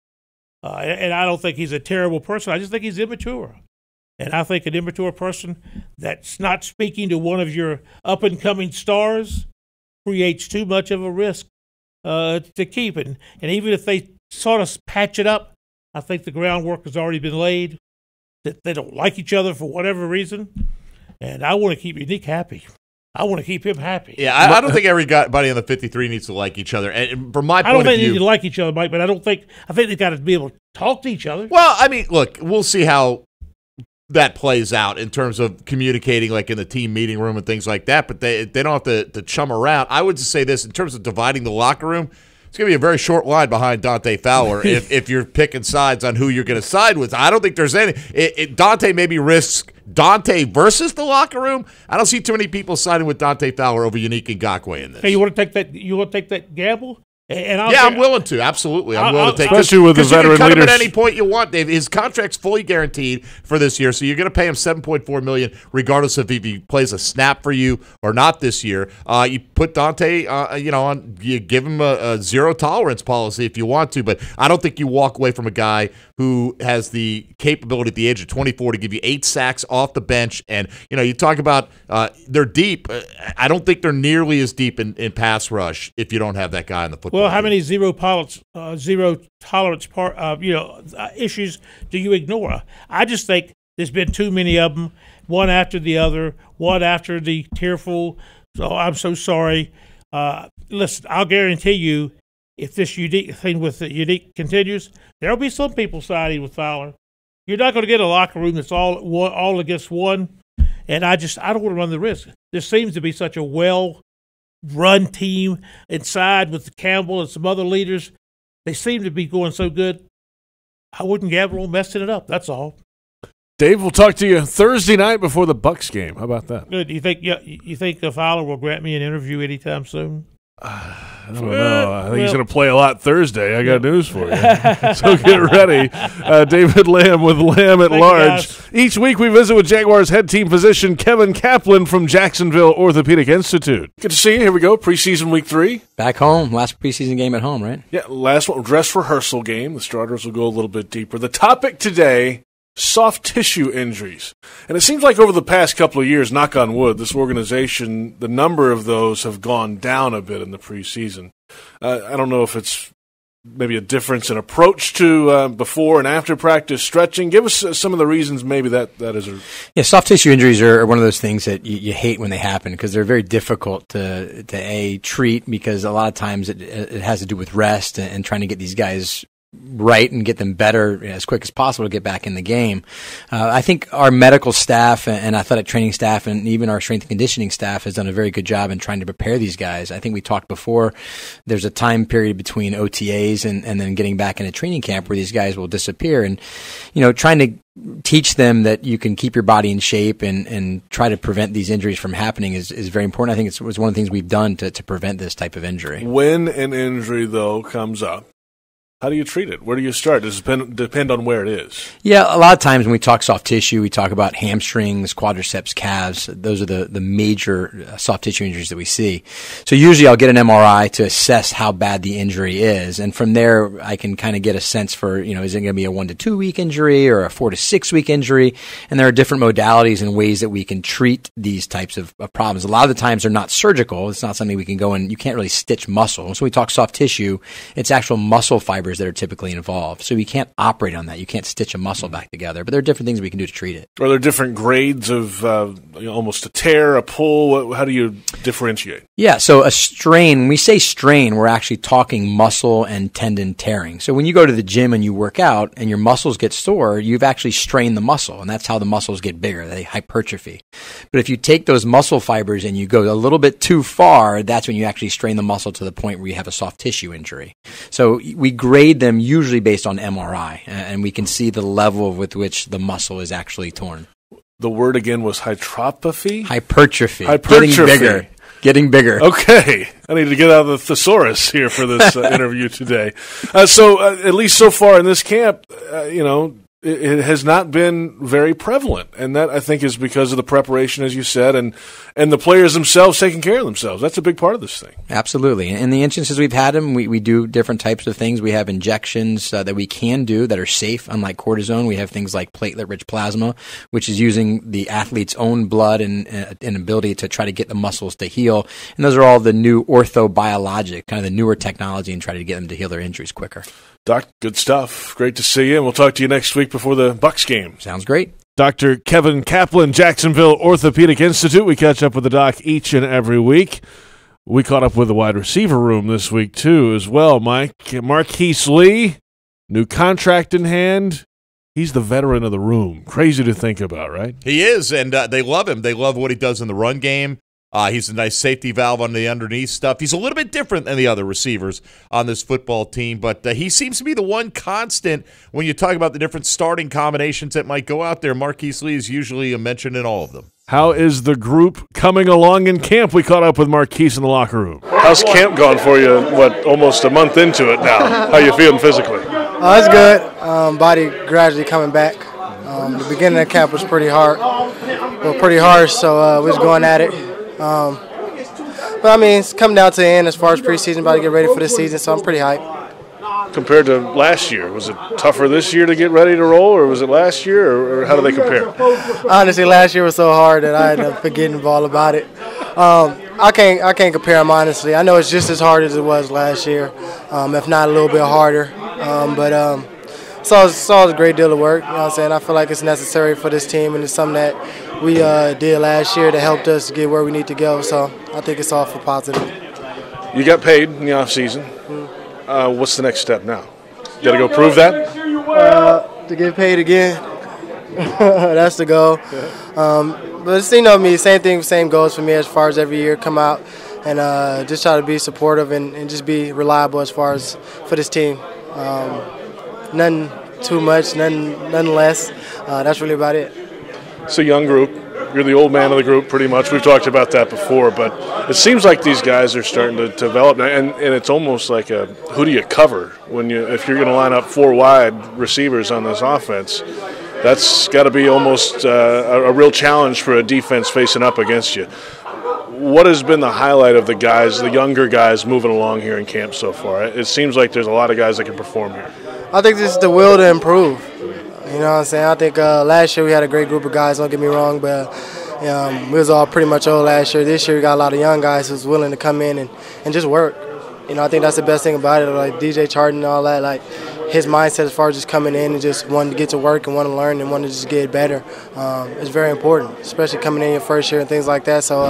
And I don't think he's a terrible person. I just think he's immature. And I think an immature person that's not speaking to one of your up-and-coming stars creates too much of a risk to keep it. And even if they sort of patch it up, I think the groundwork has already been laid, that they don't like each other for whatever reason. And I want to keep Unique happy. I want to keep him happy. Yeah, I don't think everybody on the 53 needs to like each other. And from my point of view, I don't think they need to like each other, Mike, but I think they got to be able to talk to each other. Well, I mean, look, we'll see how that plays out in terms of communicating, like in the team meeting room and things like that. But they don't have to chum around. I would just say this in terms of dividing the locker room. It's going to be a very short line behind Dante Fowler if you're picking sides on who you're going to side with. I don't think there's any. Dante maybe risks Dante versus the locker room. I don't see too many people siding with Dante Fowler over Unique Ngakoue in this. Hey, you want to take that? You want to take that gamble? And I'm willing to. Absolutely, I'm willing to take. Especially with the veteran you can cut leaders. him at any point you want, Dave. His contract's fully guaranteed for this year, so you're going to pay him $7.4 million, regardless of if he plays a snap for you or not this year. You put Dante, you give him a zero tolerance policy if you want to, but I don't think you walk away from a guy who has the capability at the age of 24 to give you 8 sacks off the bench. And you talk about they're deep. I don't think they're nearly as deep in pass rush if you don't have that guy in the football. Well, how many zero tolerance issues do you ignore? I just think there's been too many of them, one after the other, one after the tearful. So I'm so sorry. Listen, I'll guarantee you, if this Unique thing with the Unique continues, there'll be some people siding with Fowler. You're not going to get a locker room that's all against one. And I don't want to run the risk. There seems to be such a well-run team inside with Campbell and some other leaders. They seem to be going so good. I wouldn't gamble on messing it up. That's all. Dave, we'll talk to you Thursday night before the Bucs game. How about that? Good. You think Fowler will grant me an interview anytime soon? I don't know. I think he's going to play a lot Thursday. I got news for you. So get ready. David Lamb with Lamb at Large. Each week we visit with Jaguars head team physician Kevin Kaplan from Jacksonville Orthopedic Institute. Good to see you. Here we go. Preseason week 3. Back home. Last preseason game at home, right? Yeah, last one. Dress rehearsal game. The starters will go a little bit deeper. The topic today, soft tissue injuries. And it seems like over the past couple of years, knock on wood, this organization, the number of those have gone down a bit in the preseason. I don't know if it's maybe a difference in approach to before and after practice stretching. Give us some of the reasons maybe that is. Yeah, soft tissue injuries are one of those things that you hate when they happen because they're very difficult to treat because a lot of times it has to do with rest and trying to get these guys right and get them better as quick as possible to get back in the game. I think our medical staff and athletic training staff and even our strength and conditioning staff has done a very good job in trying to prepare these guys. I think we talked before, there's a time period between OTAs and then getting back into training camp where these guys will disappear and, trying to teach them that you can keep your body in shape and try to prevent these injuries from happening is very important. I think it was one of the things we've done to prevent this type of injury. When an injury, though, comes up, how do you treat it? Where do you start? Does it depend on where it is? Yeah, a lot of times when we talk soft tissue, we talk about hamstrings, quadriceps, calves. Those are the major soft tissue injuries that we see. So usually I'll get an MRI to assess how bad the injury is. And from there, I can kind of get a sense for, is it going to be a 1 to 2 week injury or a 4 to 6 week injury? And there are different modalities and ways that we can treat these types of problems. A lot of the times they're not surgical. It's not something we can go and you can't really stitch muscle. So we talk soft tissue, it's actual muscle fibers that are typically involved. So you can't operate on that. You can't stitch a muscle back together. But there are different things we can do to treat it. Are there different grades of almost a tear, a pull? How do you differentiate? Yeah, so a strain, when we say strain, we're actually talking muscle and tendon tearing. So when you go to the gym and you work out and your muscles get sore, you've actually strained the muscle, and that's how the muscles get bigger. They hypertrophy. But if you take those muscle fibers and you go a little bit too far, that's when you actually strain the muscle to the point where you have a soft tissue injury. So we grade them usually based on MRI, and we can see the level with which the muscle is actually torn. The word again was hypertrophy? Hypertrophy. Hypertrophy. Getting bigger. Okay. I need to get out of the thesaurus here for this interview today. So at least so far in this camp, it has not been very prevalent, and that I think is because of the preparation, as you said, and the players themselves taking care of themselves. That's a big part of this thing. Absolutely. In the instances we've had them, we do different types of things. We have injections that we can do that are safe, unlike cortisone. We have things like platelet-rich plasma, which is using the athlete's own blood and ability to try to get the muscles to heal. And those are all the new orthobiologic, kind of the newer technology, and try to get them to heal their injuries quicker. Doc, good stuff. Great to see you, and we'll talk to you next week before the Bucs game. Sounds great. Dr. Kevin Kaplan, Jacksonville Orthopedic Institute. We catch up with the doc each and every week. We caught up with the wide receiver room this week, too, as well, Mike. Marquise Lee, new contract in hand. He's the veteran of the room. Crazy to think about, right? He is, and they love him. They love what he does in the run game. He's a nice safety valve on the underneath stuff. He's a little bit different than the other receivers on this football team, but he seems to be the one constant when you talk about the different starting combinations that might go out there. Marquise Lee is usually a mention in all of them. How is the group coming along in camp? We caught up with Marquise in the locker room. How's camp going for you, almost a month into it now? How you feeling physically? It's good. Body gradually coming back. The beginning of camp was pretty hard. Pretty harsh, so we're just going at it. But I mean, it's coming down to the end as far as preseason, about to get ready for the season, so I'm pretty hyped. Compared to last year, was it tougher this year to get ready to roll, or was it last year, or how do they compare? Honestly, last year was so hard that I ended up forgetting all about it. I can't compare them, honestly. I know it's just as hard as it was last year, if not a little bit harder. But it's always a great deal of work. You know what I'm saying? I feel like it's necessary for this team, and it's something that we did last year that helped us get where we need to go. So I think it's all for positive. You got paid in the offseason. What's the next step now? You got to go prove that? To get paid again. That's the goal. But it's, me, same thing, same goals for me as far as every year come out and just try to be supportive and just be reliable as far as for this team. Nothing too much, nothing less. That's really about it. It's a young group. You're the old man of the group pretty much. We've talked about that before, but it seems like these guys are starting to develop now, and it's almost like a who do you cover if you're going to line up 4 wide receivers on this offense. That's got to be almost a real challenge for a defense facing up against you. What has been the highlight of the younger guys moving along here in camp so far? It seems like there's a lot of guys that can perform here. I think this is the will to improve. You know what I'm saying? I think last year we had a great group of guys, don't get me wrong, but we was all pretty much old last year. This year we got a lot of young guys who's willing to come in and just work. I think that's the best thing about it, like DJ Charton and all that, like his mindset as far as just coming in and just wanting to get to work and want to learn and want to just get better is very important, especially coming in your first year and things like that. So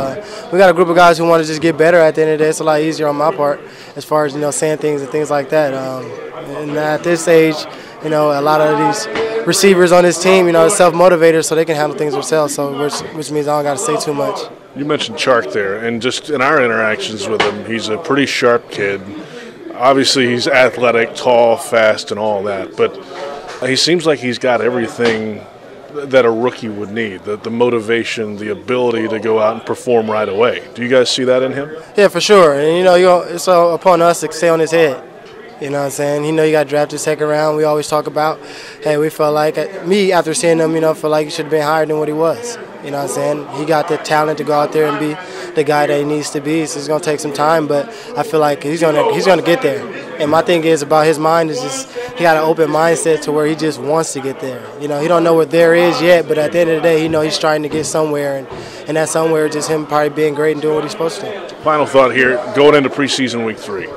we got a group of guys who want to just get better at the end of the day. It's a lot easier on my part as far as, saying things and things like that. And at this age, a lot of these receivers on this team, are self-motivators, so they can handle things themselves, so which means I don't got to say too much. You mentioned Chark there, and just in our interactions with him, he's a pretty sharp kid. Obviously, he's athletic, tall, fast, and all that, but he seems like he's got everything that a rookie would need, the motivation, the ability to go out and perform right away. Do you guys see that in him? Yeah, for sure. And, it's upon us to stay on his head. You know what I'm saying? He got drafted second round. We always talk about, hey, we felt like, me after seeing him, felt like he should have been higher than what he was. You know what I'm saying? He got the talent to go out there and be the guy that he needs to be. So it's going to take some time, but I feel like he's gonna get there. And my thing is about his mind is just he got an open mindset to where he just wants to get there. He don't know what there is yet, but at the end of the day, he's trying to get somewhere, and that somewhere is just him probably being great and doing what he's supposed to. Final thought here, going into preseason week 3.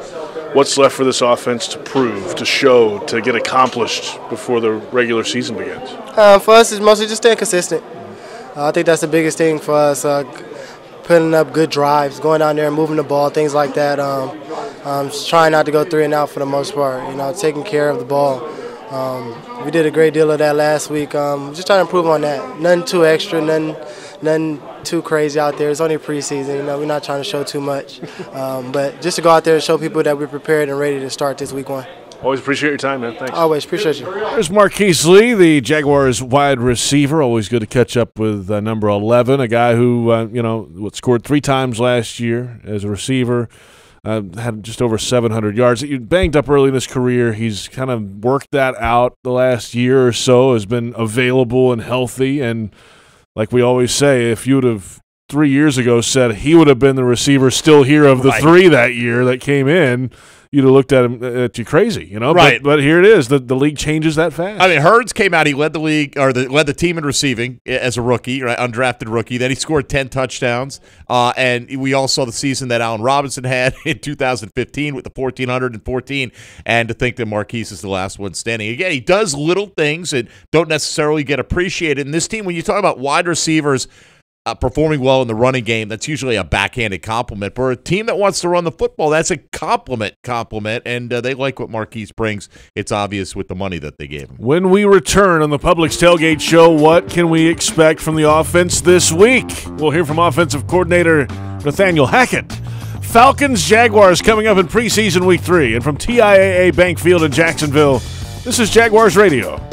What's left for this offense to prove, to show, to get accomplished before the regular season begins? For us, it's mostly just staying consistent. I think that's the biggest thing for us, putting up good drives, going down there and moving the ball, things like that. Just trying not to go 3 and out for the most part, taking care of the ball. We did a great deal of that last week. Just trying to improve on that. Nothing too extra, nothing too crazy out there. It's only preseason, we're not trying to show too much. But just to go out there and show people that we're prepared and ready to start this week 1. Always appreciate your time, man. Thanks. Always appreciate you. There's Marquise Lee, the Jaguars wide receiver. Always good to catch up with number 11, a guy who scored 3 times last year as a receiver. had just over 700 yards. He banged up early in his career. He's kind of worked that out the last year or so, has been available and healthy. And like we always say, if you would have 3 years ago said he would have been the receiver still here of the three that year that came in, you'd have looked at you crazy, you know. Right. But here it is. The league changes that fast. I mean, Hurds came out. He led the league, or led the team in receiving as a rookie, right? Undrafted rookie. Then he scored 10 touchdowns. And we all saw the season that Allen Robinson had in 2015 with the 1,414. And to think that Marquise is the last one standing. Again, he does little things that don't necessarily get appreciated. And this team, when you talk about wide receivers performing well in the running game, that's usually a backhanded compliment. For a team that wants to run the football, that's a compliment, and they like what Marquise brings. It's obvious with the money that they gave him. When we return on the Publix Tailgate Show, what can we expect from the offense this week? We'll hear from offensive coordinator Nathaniel Hackett. Falcons, Jaguars coming up in preseason week 3. And from TIAA Bank Field in Jacksonville, this is Jaguars Radio.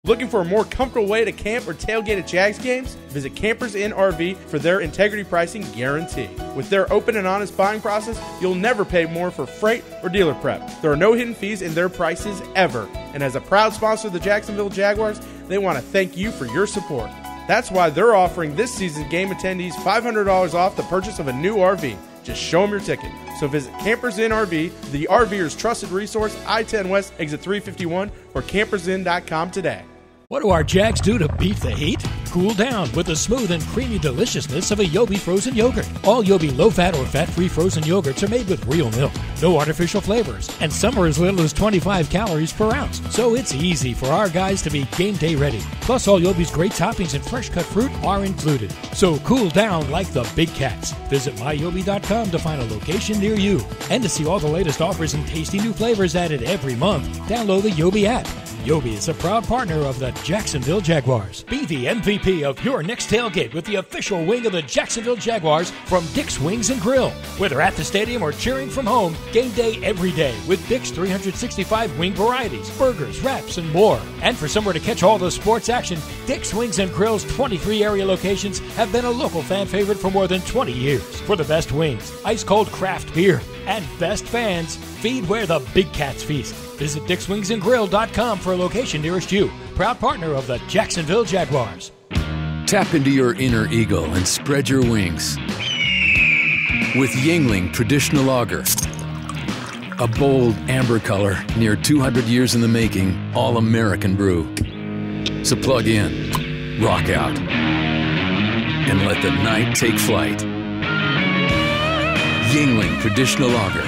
Looking for a more comfortable way to camp or tailgate at Jags games? Visit Campers Inn RV for their integrity pricing guarantee. With their open and honest buying process, you'll never pay more for freight or dealer prep. There are no hidden fees in their prices ever. And as a proud sponsor of the Jacksonville Jaguars, they want to thank you for your support. That's why they're offering this season's game attendees $500 off the purchase of a new RV. Just show them your ticket. So visit Campers Inn RV, the RVer's trusted resource, I-10 West, exit 351, or campersinn.com today. What do our Jags do to beat the heat? Cool down with the smooth and creamy deliciousness of a Yobi frozen yogurt. All Yobi low-fat or fat-free frozen yogurts are made with real milk, no artificial flavors, and some are as little as 25 calories per ounce. So it's easy for our guys to be game day ready. Plus, all Yobi's great toppings and fresh-cut fruit are included. So cool down like the big cats. Visit myyobi.com to find a location near you. And to see all the latest offers and tasty new flavors added every month, download the Yobi app. Yobi is a proud partner of the Jacksonville Jaguars. Be the MVP of your next tailgate with the official wing of the Jacksonville Jaguars from Dick's Wings and Grill. Whether at the stadium or cheering from home, game day every day with Dick's 365 wing varieties, burgers, wraps, and more. And for somewhere to catch all the sports action, Dick's Wings and Grill's 23 area locations have been a local fan favorite for more than 20 years. For the best wings, ice-cold craft beer, and best fans, feed where the big cats feast. Visit DicksWingsAndGrill.com for a location nearest you. Proud partner of the Jacksonville Jaguars. Tap into your inner eagle and spread your wings with Yingling Traditional Lager. A bold amber color, near 200 years in the making, all-American brew. So plug in, rock out, and let the night take flight. Yingling Traditional Lager.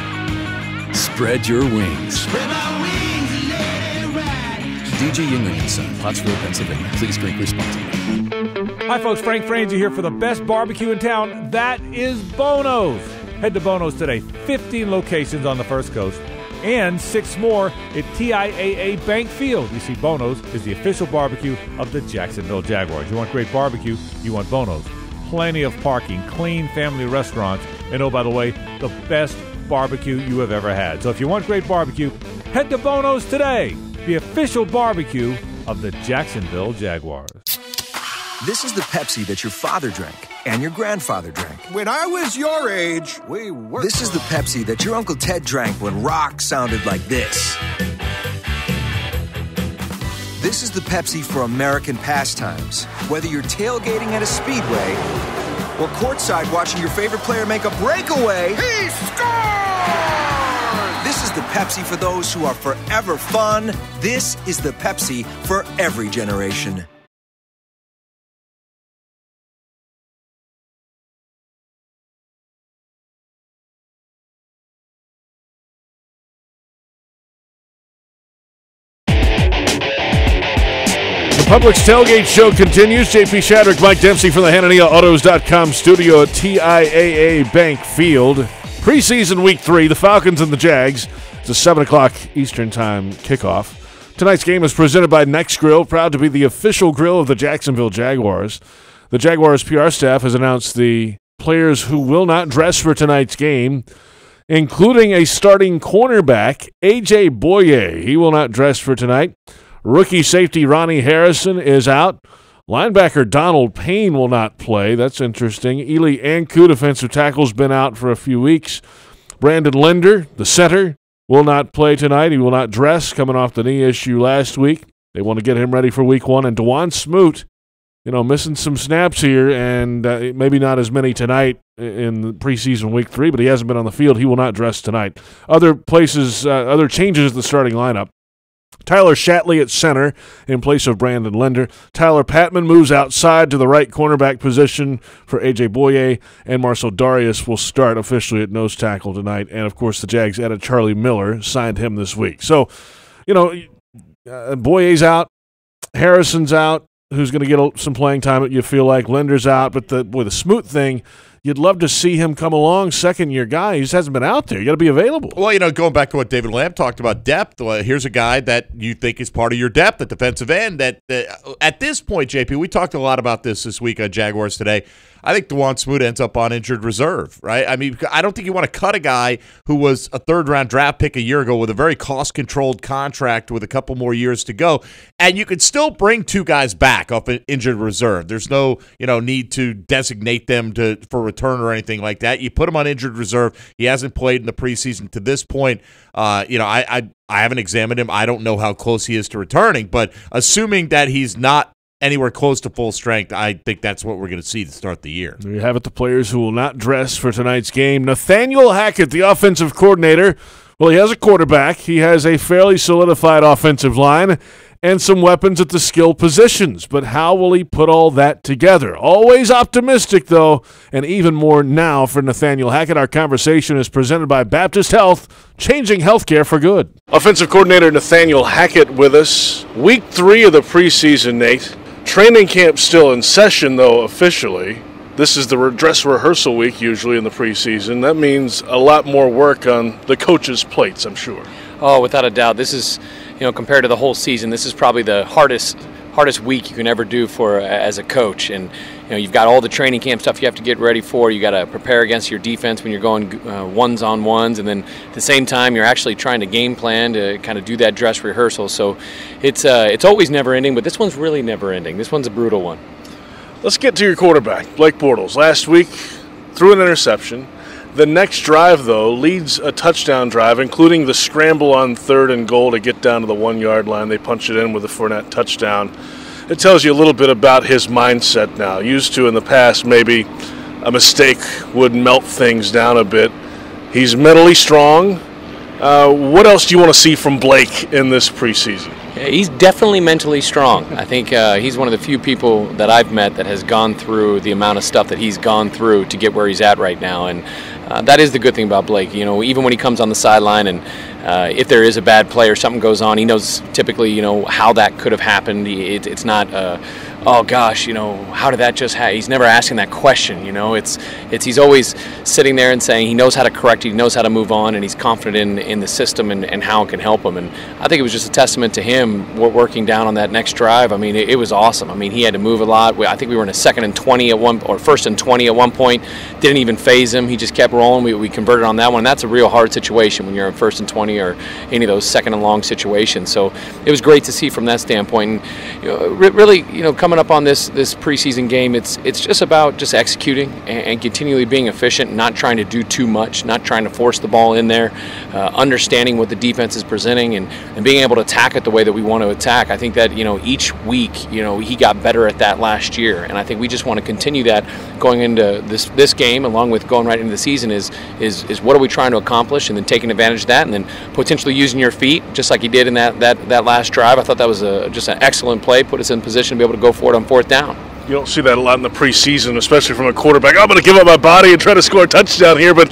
Spread your wings. Spread my wings and let it ride. DJ Yingling & Son, Pottsville, Pennsylvania. Please drink responsibly. Hi, folks. Frank Frangie here for the best barbecue in town. That is Bono's. Head to Bono's today. 15 locations on the First Coast and 6 more at TIAA Bank Field. You see, Bono's is the official barbecue of the Jacksonville Jaguars. You want great barbecue, you want Bono's. Plenty of parking, clean family restaurants, and oh, by the way, the best barbecue you have ever had. So if you want great barbecue, head to Bono's today, the official barbecue of the Jacksonville Jaguars. This is the Pepsi that your father drank and your grandfather drank. When I was your age, we worked. This is the Pepsi that your Uncle Ted drank when rock sounded like this. This is the Pepsi for American pastimes. Whether you're tailgating at a speedway or courtside watching your favorite player make a breakaway, he scores! This is the Pepsi for those who are forever fun. This is the Pepsi for every generation. Publix Tailgate Show continues. JP Shadrick, Mike Dempsey from the HananiahAutos.com studio at TIAA Bank Field. Preseason week 3, the Falcons and the Jags. It's a 7 o'clock Eastern time kickoff. Tonight's game is presented by Next Grill, proud to be the official grill of the Jacksonville Jaguars. The Jaguars PR staff has announced the players who will not dress for tonight's game. including a starting cornerback, A.J. Boye. He will not dress for tonight. Rookie safety Ronnie Harrison is out. Linebacker Donald Payne will not play. That's interesting. Eli Anku, defensive tackle, has been out for a few weeks. Brandon Linder, the center, will not play tonight. He will not dress, coming off the knee issue last week. They want to get him ready for week 1. And DeJuan Smoot, missing some snaps here, and maybe not as many tonight in the preseason week 3, but he hasn't been on the field. He will not dress tonight. Other places, other changes to the starting lineup. Tyler Shatley at center in place of Brandon Linder. Tyler Patman moves outside to the right cornerback position for A.J. Boye, and Marcel Darius will start officially at nose tackle tonight. And, of course, the Jags added Charlie Miller, signed him this week. So, Boye's out, Harrison's out, who's going to get some playing time, you feel like. Linder's out, but the Smoot thing, you'd love to see him come along, second-year guy. He just hasn't been out there. You got to be available. Well, going back to what David Lamb talked about depth, here's a guy that you think is part of your depth at defensive end. That at this point, JP, we talked a lot about this week on Jaguars Today. I think DeJuan Smoot ends up on injured reserve, right? I mean, I don't think you want to cut a guy who was a third-round draft pick a year ago with a very cost-controlled contract with a couple more years to go, and you could still bring 2 guys back off an injured reserve. There's no, need to designate them for return or anything like that. You put him on injured reserve. He hasn't played in the preseason to this point. I haven't examined him. I don't know how close he is to returning, but assuming that he's not anywhere close to full strength, I think that's what we're going to see to start the year. There you have it, the players who will not dress for tonight's game. Nathaniel Hackett, the offensive coordinator. Well, he has a quarterback. He has a fairly solidified offensive line and some weapons at the skill positions. But how will he put all that together? Always optimistic, though, and even more now for Nathaniel Hackett. Our conversation is presented by Baptist Health, changing healthcare for good. Offensive coordinator Nathaniel Hackett with us. Week 3 of the preseason, Nate. Training camp still in session, though, officially. This is the dress rehearsal week, usually in the preseason. That means a lot more work on the coaches' plates, I'm sure. Oh, without a doubt. This is, compared to the whole season, this is probably the hardest week you can ever do as a coach. And you've got all the training camp stuff you have to get ready for. You got to prepare against your defense when you're going ones-on-ones, and then at the same time you're actually trying to game plan to kind of do that dress rehearsal. So it's always never-ending, but this one's really never-ending. This one's a brutal one. Let's get to your quarterback, Blake Bortles. Last week, threw an interception. The next drive, though, leads a touchdown drive, including the scramble on 3rd and goal to get down to the 1-yard line. They punch it in with a Fournette touchdown. It tells you a little bit about his mindset now. Used to in the past, maybe a mistake would melt things down a bit. He's mentally strong. What else do you want to see from Blake in this preseason? Yeah, he's definitely mentally strong. I think he's one of the few people that I've met that has gone through the amount of stuff that he's gone through to get where he's at right now. And that is the good thing about Blake. Even when he comes on the sideline and if there is a bad play or something goes on, he knows typically, how that could have happened. It's not, oh gosh, how did that just happen? He's never asking that question, he's always sitting there and saying he knows how to correct, he knows how to move on, and he's confident in the system and how it can help him. And I think it was just a testament to him working down on that next drive. I mean, it was awesome. I mean, he had to move a lot. I think we were in a 2nd and 20 or 1st and 20 at one point. Didn't even phase him. He just kept rolling. We converted on that one. And that's a real hard situation when you're in 1st and 20 or any of those 2nd and long situations. So it was great to see from that standpoint. And really, coming up on this preseason game, it's just about just executing and continually being efficient, not trying to do too much, not trying to force the ball in there, understanding what the defense is presenting and being able to attack it the way that we want to attack. I think that each week he got better at that last year, and I think we just want to continue that going into this game, along with going right into the season. Is what are we trying to accomplish, and then taking advantage of that, and then potentially using your feet just like he did in that last drive. I thought that was just an excellent play, put us in position to be able to go for it on 4th down. You don't see that a lot in the preseason, especially from a quarterback. I'm going to give up my body and try to score a touchdown here, but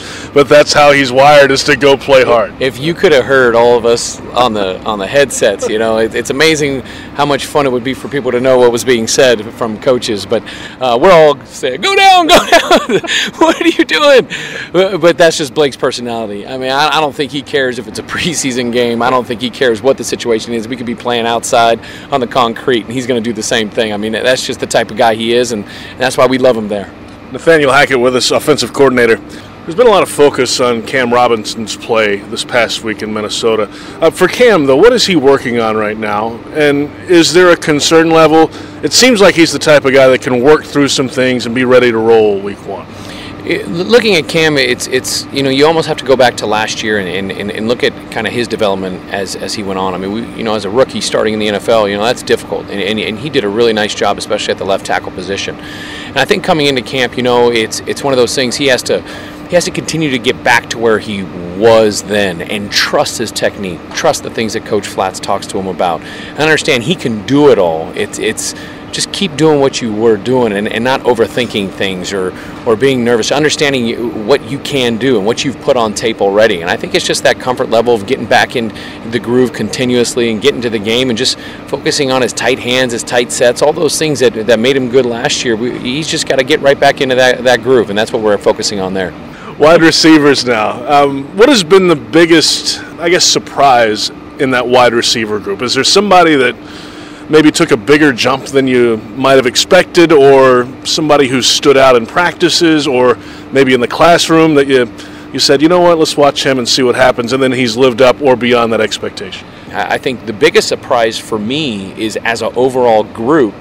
that's how he's wired, is to go play hard. If you could have heard all of us on the headsets, it's amazing how much fun it would be for people to know what was being said from coaches. But we're all saying, "Go down, go down! What are you doing?" But that's just Blake's personality. I mean, I don't think he cares if it's a preseason game. I don't think he cares what the situation is. We could be playing outside on the concrete, and he's going to do the same thing. I mean, that's just the type of guy he is, and that's why we love him there. Nathaniel Hackett with us, offensive coordinator. There's been a lot of focus on Cam Robinson's play this past week in Minnesota. For Cam, though, what is he working on right now? And is there a concern level? It seems like he's the type of guy that can work through some things and be ready to roll week one. Looking at Cam, it's you almost have to go back to last year and look at kind of his development as he went on. I mean, as a rookie starting in the NFL, that's difficult, and he did a really nice job, especially at the left tackle position. And I think coming into camp, it's one of those things he has to continue to get back to where he was then and trust his technique, trust the things that Coach Flats talks to him about, and understand he can do it all. It's just keep doing what you were doing and not overthinking things or being nervous, understanding what you can do and what you've put on tape already. And I think it's just that comfort level of getting back in the groove continuously and getting to the game and just focusing on his tight hands, his tight sets, all those things that made him good last year. He's just got to get right back into that groove, and that's what we're focusing on there. Wide receivers now. What has been the biggest, surprise in that wide receiver group? Is there somebody that maybe took a bigger jump than you might have expected, or somebody who stood out in practices or maybe in the classroom that you said, let's watch him and see what happens, and then he's lived up or beyond that expectation? I think the biggest surprise for me is as an overall group,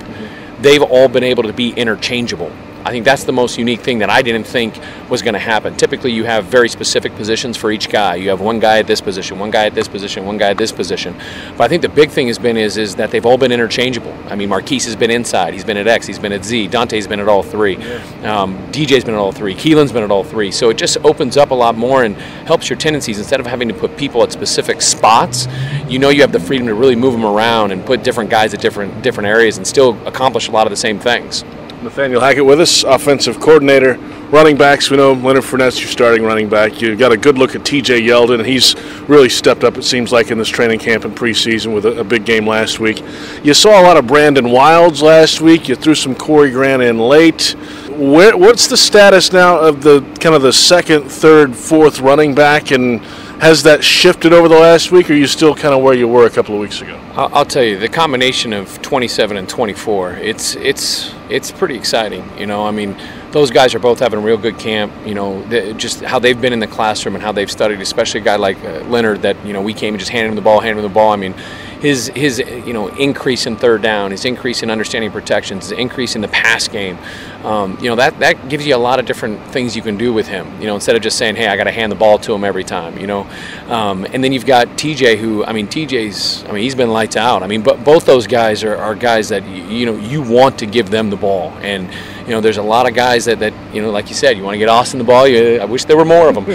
they've all been able to be interchangeable. I think that's the most unique thing that I didn't think was going to happen. Typically, you have very specific positions for each guy. You have one guy at this position, one guy at this position, one guy at this position. But I think the big thing has been is that they've all been interchangeable. I mean, Marquise has been inside. He's been at X. He's been at Z. Dante's been at all three. DJ's been at all three. Keelan's been at all three. So it just opens up a lot more and helps your tendencies. Instead of having to put people at specific spots, you have the freedom to really move them around and put different guys at different areas and still accomplish a lot of the same things. Nathaniel Hackett with us, offensive coordinator. Running backs, we know Leonard Fournette's your starting running back. You got a good look at TJ Yeldon, and he's really stepped up, it seems like, in this training camp and preseason with a big game last week. You saw a lot of Brandon Wilds last week. You threw some Corey Grant in late. What's the status now of the kind of the second, third, fourth running back, and has that shifted over the last week, or are you still kind of where you were a couple of weeks ago? I'll tell you, the combination of 27 and 24, it's pretty exciting. I mean, those guys are both having a real good camp. Just how they've been in the classroom and how they've studied, especially a guy like Leonard that, we came and just handed him the ball. I mean, his increase in third down, his increase in understanding protections, his increase in the pass game, that gives you a lot of different things you can do with him. Instead of just saying, hey, I got to hand the ball to him every time. And then you've got TJ, who, he's been lights out. But both those guys are guys that you want to give them the ball. And there's a lot of guys that like you said, you want to get Austin the ball. I wish there were more of them.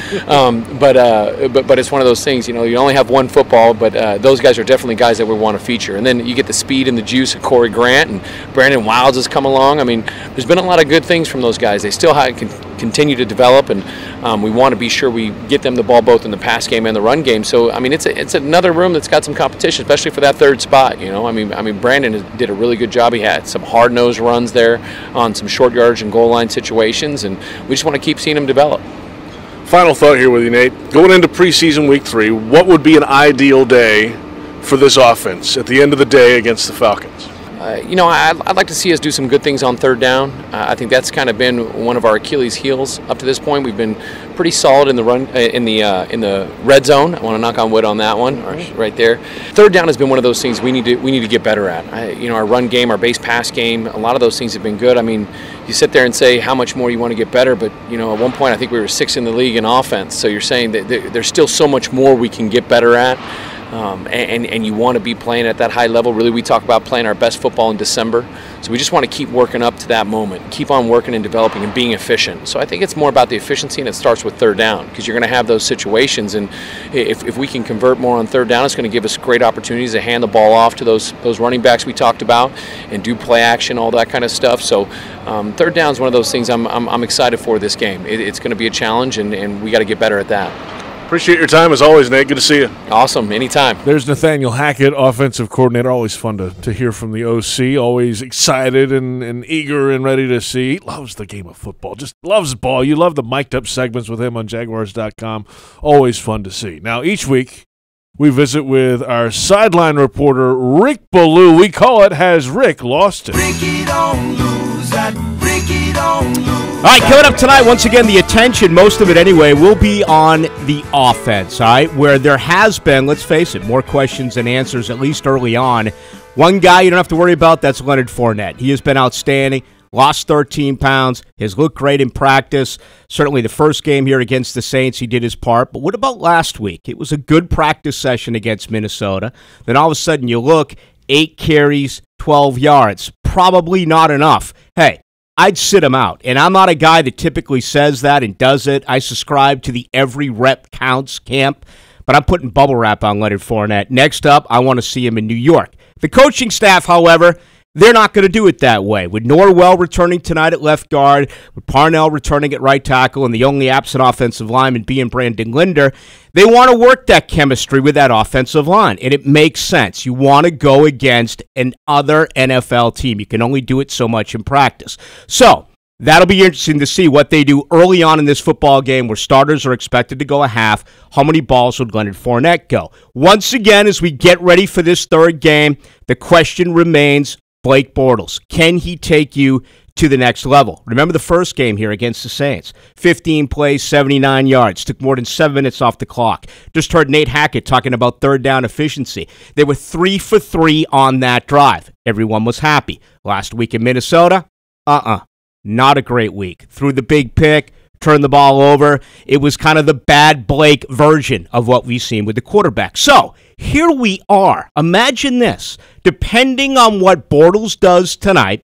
But it's one of those things. You only have one football, but those guys are definitely guys that we want to feature. And then you get the speed and the juice of Corey Grant, and Brandon Wilds has come along. There's been a lot of good things from those guys. They still can continue to develop, and we want to be sure we get them the ball both in the pass game and the run game. So it's another room that's got some competition, especially for that third spot. Brandon did a really good job. He had some hard-nosed runs there on some short yardage and goal line situations, and we just want to keep seeing him develop. Final thought here with you, Nate. Going into preseason week 3, what would be an ideal day for this offense at the end of the day against the Falcons? I'd like to see us do some good things on third down. I think that's kind of been one of our Achilles' heels up to this point. We've been pretty solid in the run, in the red zone. I want to knock on wood on that one, right there. Third down has been one of those things we need to get better at. Our run game, our base pass game, a lot of those things have been good. You sit there and say how much more you want to get better, but at one point I think we were 6th in the league in offense. So you're saying that there's still so much more we can get better at. And you want to be playing at that high level. Really, we talk about playing our best football in December. So we just want to keep working up to that moment, keep on working and developing and being efficient. So I think it's more about the efficiency, and it starts with third down, because you're going to have those situations. And if we can convert more on third down, it's going to give us great opportunities to hand the ball off to those running backs we talked about and do play action, all that kind of stuff. So third down is one of those things I'm excited for this game. It's going to be a challenge, and we got to get better at that. Appreciate your time as always, Nate. Good to see you. Awesome. Anytime. There's Nathaniel Hackett, offensive coordinator. Always fun to hear from the OC. Always excited and eager and ready to see. He loves the game of football. Just loves ball. You love the mic'd up segments with him on Jaguars.com. Always fun to see. Now, each week, we visit with our sideline reporter, Rick Ballou. We call it Has Rick Lost It? Ricky don't lose that. Ricky All right, coming up tonight, once again, the attention, most of it anyway, will be on the offense, all right, where there has been, let's face it, more questions than answers, at least early on. One guy you don't have to worry about, that's Leonard Fournette. He has been outstanding, lost 13 pounds, has looked great in practice. Certainly the first game here against the Saints, he did his part. But what about last week? It was a good practice session against Minnesota. Then all of a sudden you look, 8 carries, 12 yards. Probably not enough. Hey, I'd sit him out. And I'm not a guy that typically says that and does it. I subscribe to the every rep counts camp. But I'm putting bubble wrap on Leonard Fournette. Next up, I want to see him in New York. The coaching staff, however, they're not going to do it that way. With Norwell returning tonight at left guard, with Parnell returning at right tackle, and the only absent offensive lineman being Brandon Linder, they want to work that chemistry with that offensive line, and it makes sense. You want to go against another NFL team. You can only do it so much in practice. So that'll be interesting to see what they do early on in this football game where starters are expected to go a half. How many balls would Leonard Fournette go? Once again, as we get ready for this third game, the question remains, Blake Bortles, can he take you to the next level? Remember the first game here against the Saints. 15 plays, 79 yards. Took more than 7 minutes off the clock. Just heard Nate Hackett talking about third down efficiency. They were 3 for 3 on that drive. Everyone was happy. Last week in Minnesota, not a great week. Threw the big pick, turned the ball over. It was kind of the bad Blake version of what we've seen with the quarterback. So, here we are. Imagine this. Depending on what Bortles does tonight,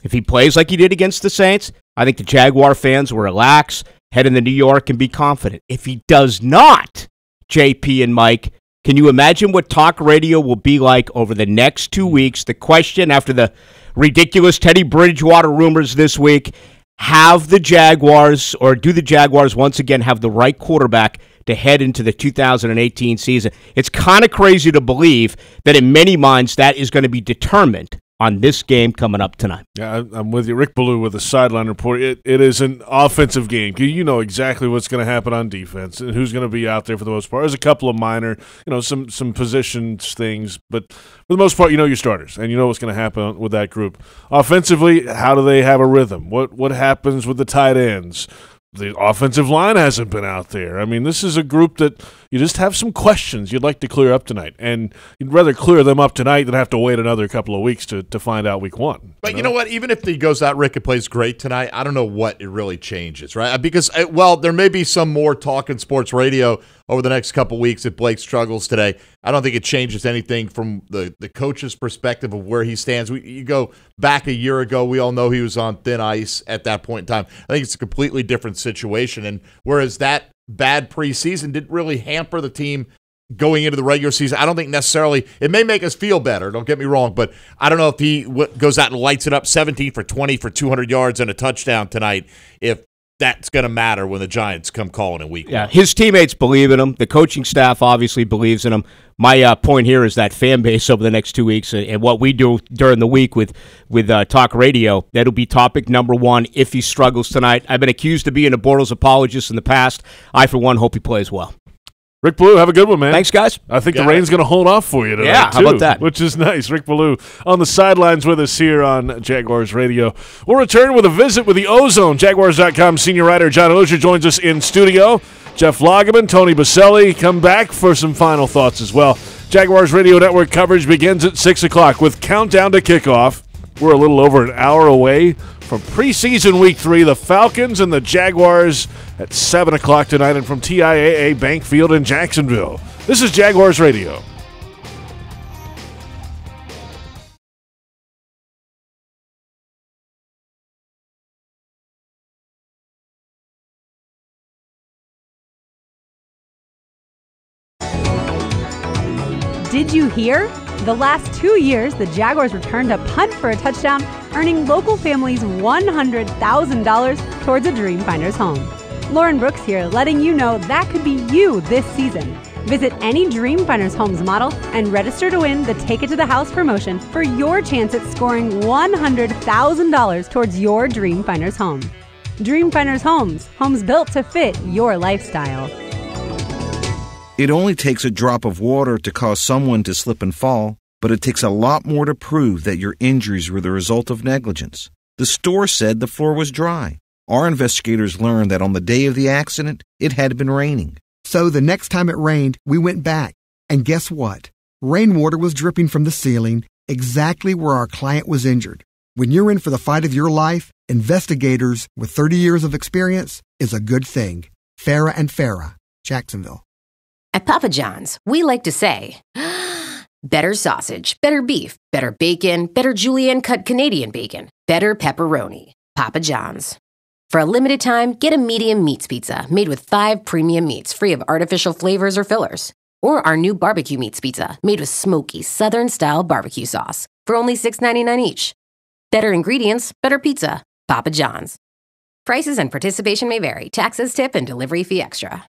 if he plays like he did against the Saints, I think the Jaguar fans will relax, head into New York, and be confident. If he does not, JP and Mike, can you imagine what talk radio will be like over the next 2 weeks? The question after the ridiculous Teddy Bridgewater rumors this week, have the Jaguars, or do the Jaguars once again have the right quarterback to head into the 2018 season? It's kind of crazy to believe that in many minds that is going to be determined on this game coming up tonight. Yeah, I'm with you. Rick Ballou with the sideline report. It is an offensive game. You know exactly what's going to happen on defense and who's going to be out there for the most part. There's a couple of minor, some positions things, but for the most part, you know your starters and you know what's going to happen with that group. Offensively, how do they have a rhythm? What happens with the tight ends? The offensive line hasn't been out there. I mean, this is a group that you just have some questions you'd like to clear up tonight. And you'd rather clear them up tonight than have to wait another couple of weeks to find out week one. But you know what? Even if he goes out, Rick, and plays great tonight, I don't know what it really changes, right? Because, there may be some more talk in sports radio over the next couple of weeks if Blake struggles today. I don't think it changes anything from the coach's perspective of where he stands. You go back a year ago, we all know he was on thin ice at that point in time. I think it's a completely different situation. And whereas that bad preseason didn't really hamper the team going into the regular season, I don't think necessarily – it may make us feel better, don't get me wrong, but I don't know if he goes out and lights it up 17 for 20 for 200 yards and a touchdown tonight, if that's going to matter when the Giants come calling in week one. His teammates believe in him. The coaching staff obviously believes in him. My point here is that fan base over the next 2 weeks and what we do during the week with talk radio, that'll be topic number one if he struggles tonight. I've been accused of being a Bortles apologist in the past. I, for one, hope he plays well. Rick Ballou, have a good one, man. Thanks, guys. I think the rain's going to hold off for you tonight, yeah, how about that? Which is nice. Rick Ballou on the sidelines with us here on Jaguars Radio. We'll return with a visit with the Ozone. Jaguars.com senior writer John Oehser joins us in studio. Jeff Lageman, Tony Baselli come back for some final thoughts as well. Jaguars Radio Network coverage begins at 6 o'clock with Countdown to Kickoff. We're a little over an hour away from preseason week 3, the Falcons and the Jaguars at 7 o'clock tonight, and from TIAA Bank Field in Jacksonville. This is Jaguars Radio. Did you hear? The last 2 years, the Jaguars returned a punt for a touchdown, earning local families $100,000 towards a Dreamfinders home. Lauren Brooks here, letting you know that could be you this season. Visit any Dreamfinders Homes model and register to win the Take It to the House promotion for your chance at scoring $100,000 towards your Dreamfinders home. Dreamfinders Homes, homes built to fit your lifestyle. It only takes a drop of water to cause someone to slip and fall, but it takes a lot more to prove that your injuries were the result of negligence. The store said the floor was dry. Our investigators learned that on the day of the accident, it had been raining. So the next time it rained, we went back. And guess what? Rainwater was dripping from the ceiling exactly where our client was injured. When you're in for the fight of your life, investigators with 30 years of experience is a good thing. Farah and Farah, Jacksonville. At Papa John's, we like to say, better sausage, better beef, better bacon, better julienne cut Canadian bacon, better pepperoni. Papa John's. For a limited time, get a medium meats pizza made with 5 premium meats free of artificial flavors or fillers. Or our new barbecue meats pizza made with smoky Southern-style barbecue sauce for only $6.99 each. Better ingredients, better pizza. Papa John's. Prices and participation may vary. Taxes, tip, and delivery fee extra.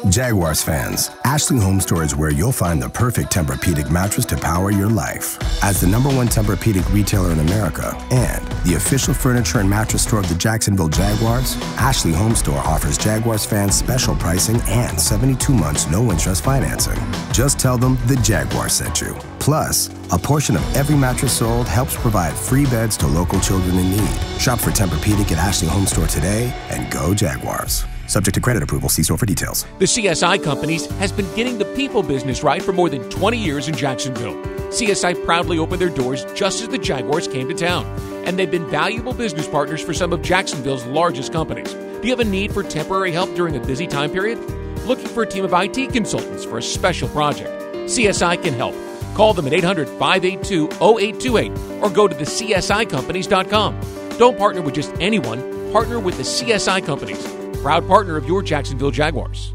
Jaguars fans, Ashley Home Store is where you'll find the perfect Tempur-Pedic mattress to power your life. As the #1 Tempur-Pedic retailer in America and the official furniture and mattress store of the Jacksonville Jaguars, Ashley Home Store offers Jaguars fans special pricing and 72 months no-interest financing. Just tell them the Jaguars sent you. Plus, a portion of every mattress sold helps provide free beds to local children in need. Shop for Tempur-Pedic at Ashley Home Store today and go Jaguars. Subject to credit approval. See store for details. The CSI Companies has been getting the people business right for more than 20 years in Jacksonville. CSI proudly opened their doors just as the Jaguars came to town, and they've been valuable business partners for some of Jacksonville's largest companies. Do you have a need for temporary help during a busy time period? Looking for a team of IT consultants for a special project? CSI can help. Call them at 800-582-0828 or go to thecsicompanies.com. Don't partner with just anyone. Partner with the CSI Companies. Proud partner of your Jacksonville Jaguars.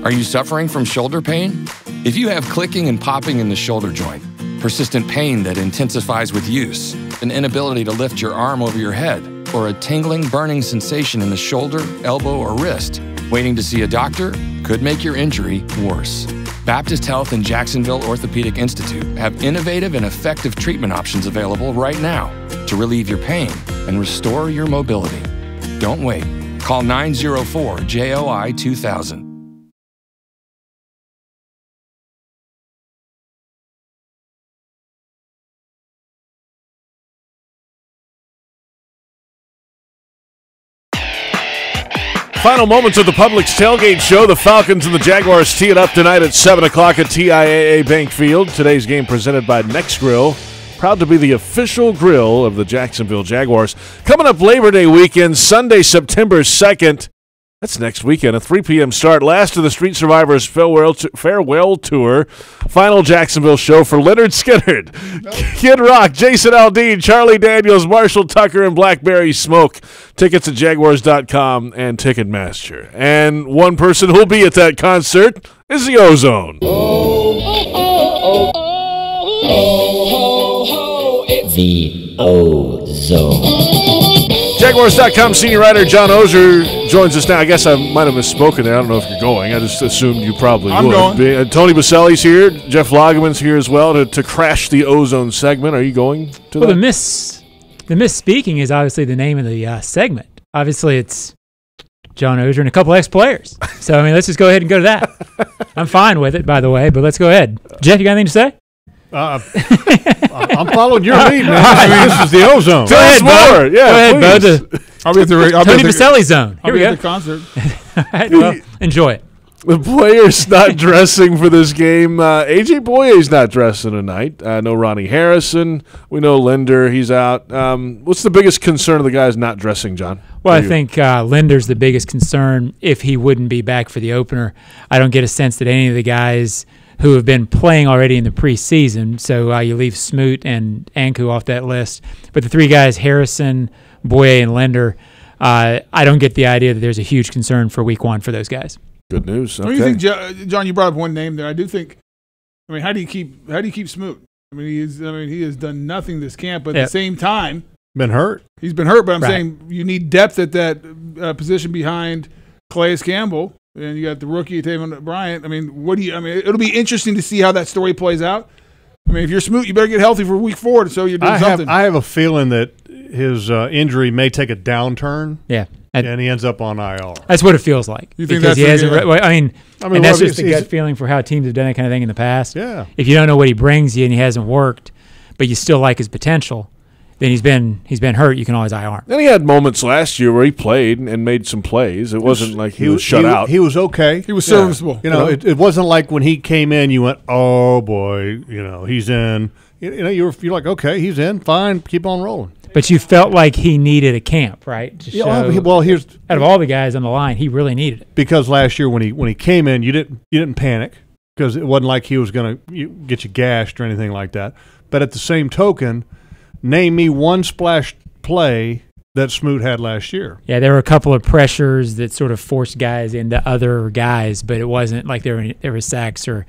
Are you suffering from shoulder pain? If you have clicking and popping in the shoulder joint, persistent pain that intensifies with use, an inability to lift your arm over your head, or a tingling, burning sensation in the shoulder, elbow, or wrist, waiting to see a doctor could make your injury worse. Baptist Health and Jacksonville Orthopedic Institute have innovative and effective treatment options available right now to relieve your pain and restore your mobility. Don't wait. Call 904-JOI-2000. Final moments of the Publix Tailgate Show. The Falcons and the Jaguars tee it up tonight at 7 o'clock at TIAA Bank Field. Today's game presented by Next Grill. Proud to be the official grill of the Jacksonville Jaguars. Coming up Labor Day weekend, Sunday, September 2nd. That's next weekend, a 3 p.m. start. Last of the Street Survivors farewell tour. Final Jacksonville show for Leonard Skinnard, Kid Rock, Jason Aldean, Charlie Daniels, Marshall Tucker, and Blackberry Smoke. Tickets at Jaguars.com and Ticketmaster. And one person who'll be at that concert is the Ozone. The Ozone. Jaguars.com senior writer John Oehser joins us now. I guess I might have misspoken there. I don't know if you're going. I just assumed you probably would. Going. Tony Baselli's here. Jeff Lagerman's here as well to crash the Ozone segment. Are you going to that? The misspeaking is obviously the name of the segment. Obviously, it's John Oehser and a couple ex-players. So, I mean, let's just go ahead and go to that. I'm fine with it, by the way, but let's go ahead. Jeff, you got anything to say? I'm following your lead, man. I mean, this is the Ozone. Tell us more. Yeah, go ahead, bud. I'll be at the Tony Baselli zone. Here we go. At the concert. All right, well, enjoy it. The players not dressing for this game. AJ Boye's not dressing tonight. No Ronnie Harrison. We know Linder. He's out. What's the biggest concern of the guys not dressing, John? Well, I think Linder's the biggest concern if he wouldn't be back for the opener. I don't get a sense that any of the guys who have been playing already in the preseason, so you leave Smoot and Anku off that list. But the three guys, Harrison, Boye, and Linder, I don't get the idea that there's a huge concern for week one for those guys. Good news. Okay. What do you think, John? You brought up one name there. I do think. I mean, how do you keep Smoot? I mean, he has done nothing this camp, but at the same time, been hurt. He's been hurt, but I'm saying you need depth at that position behind Calais Campbell. And you got the rookie, Taven Bryant. I mean, it'll be interesting to see how that story plays out. I mean, if you're Smoot, you better get healthy for week 4 so you're doing something. I have a feeling that his injury may take a downturn. Yeah. And he ends up on IR. That's what it feels like. You think because that's he hasn't? And that's just the gut feeling for how teams have done that kind of thing in the past. Yeah. If you don't know what he brings you and he hasn't worked, but you still like his potential, then he's been hurt. You can always IR him. And he had moments last year where he played and made some plays. It wasn't like he was shut out. He was okay. He was serviceable. You know, it wasn't like when he came in, you went, "Oh boy, he's in." You're like, "Okay, he's in. Fine, keep on rolling." But you felt like he needed a camp, right? To show, well, here's out of all the guys on the line, he really needed it. Because last year when he came in, you didn't panic because it wasn't like he was going to get you gashed or anything like that. But at the same token, name me one splash play that Smoot had last year. Yeah, there were a couple of pressures that sort of forced guys into other guys, but it wasn't like there were sacks or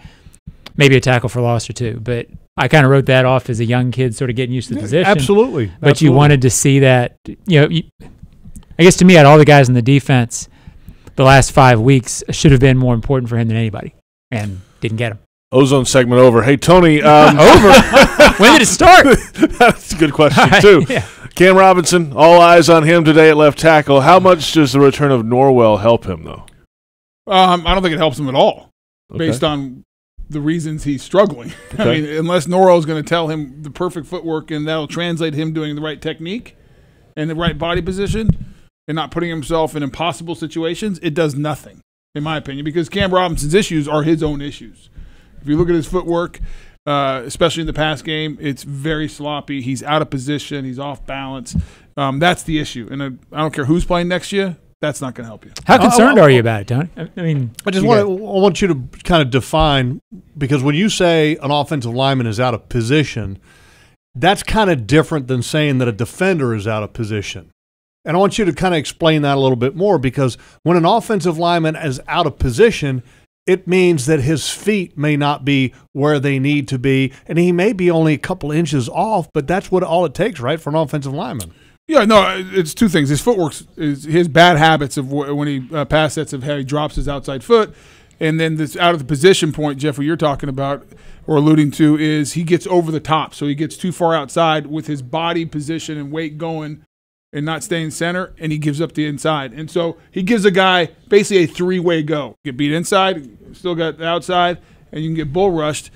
maybe a tackle for loss or two. But I kind of wrote that off as a young kid sort of getting used to the position. Absolutely. But you wanted to see that, I guess to me, out of all the guys in the defense, the last 5 weeks should have been more important for him than anybody, and didn't get him. Ozone segment over. Hey, Tony. Over? When did it start? That's a good question, too. Yeah. Cam Robinson, all eyes on him today at left tackle. How much does the return of Norwell help him, though? I don't think it helps him at all, based on the reasons he's struggling. Okay. I mean, unless Norwell is going to tell him the perfect footwork and that'll translate him doing the right technique and the right body position and not putting himself in impossible situations, it does nothing, in my opinion, because Cam Robinson's issues are his own issues. If you look at his footwork, especially in the pass game, it's very sloppy. He's out of position. He's off balance. That's the issue. And I don't care who's playing next year. That's not going to help you. How concerned are you about it, Tony? I mean, I want you to kind of define, because when you say an offensive lineman is out of position, that's kind of different than saying that a defender is out of position. And I want you to kind of explain that a little bit more, because when an offensive lineman is out of position, it means that his feet may not be where they need to be, and he may be only a couple inches off, but that's all it takes, right, for an offensive lineman. Yeah, no, it's two things. His footwork is his bad habits of when he pass sets of how he drops his outside foot, and then this out of the position point, Jeff, what you're talking about or alluding to is he gets over the top, so he gets too far outside with his body position and weight going and not staying center, and he gives up the inside. And so he gives a guy basically a three-way go. Get beat inside, still got the outside, and you can get bull rushed.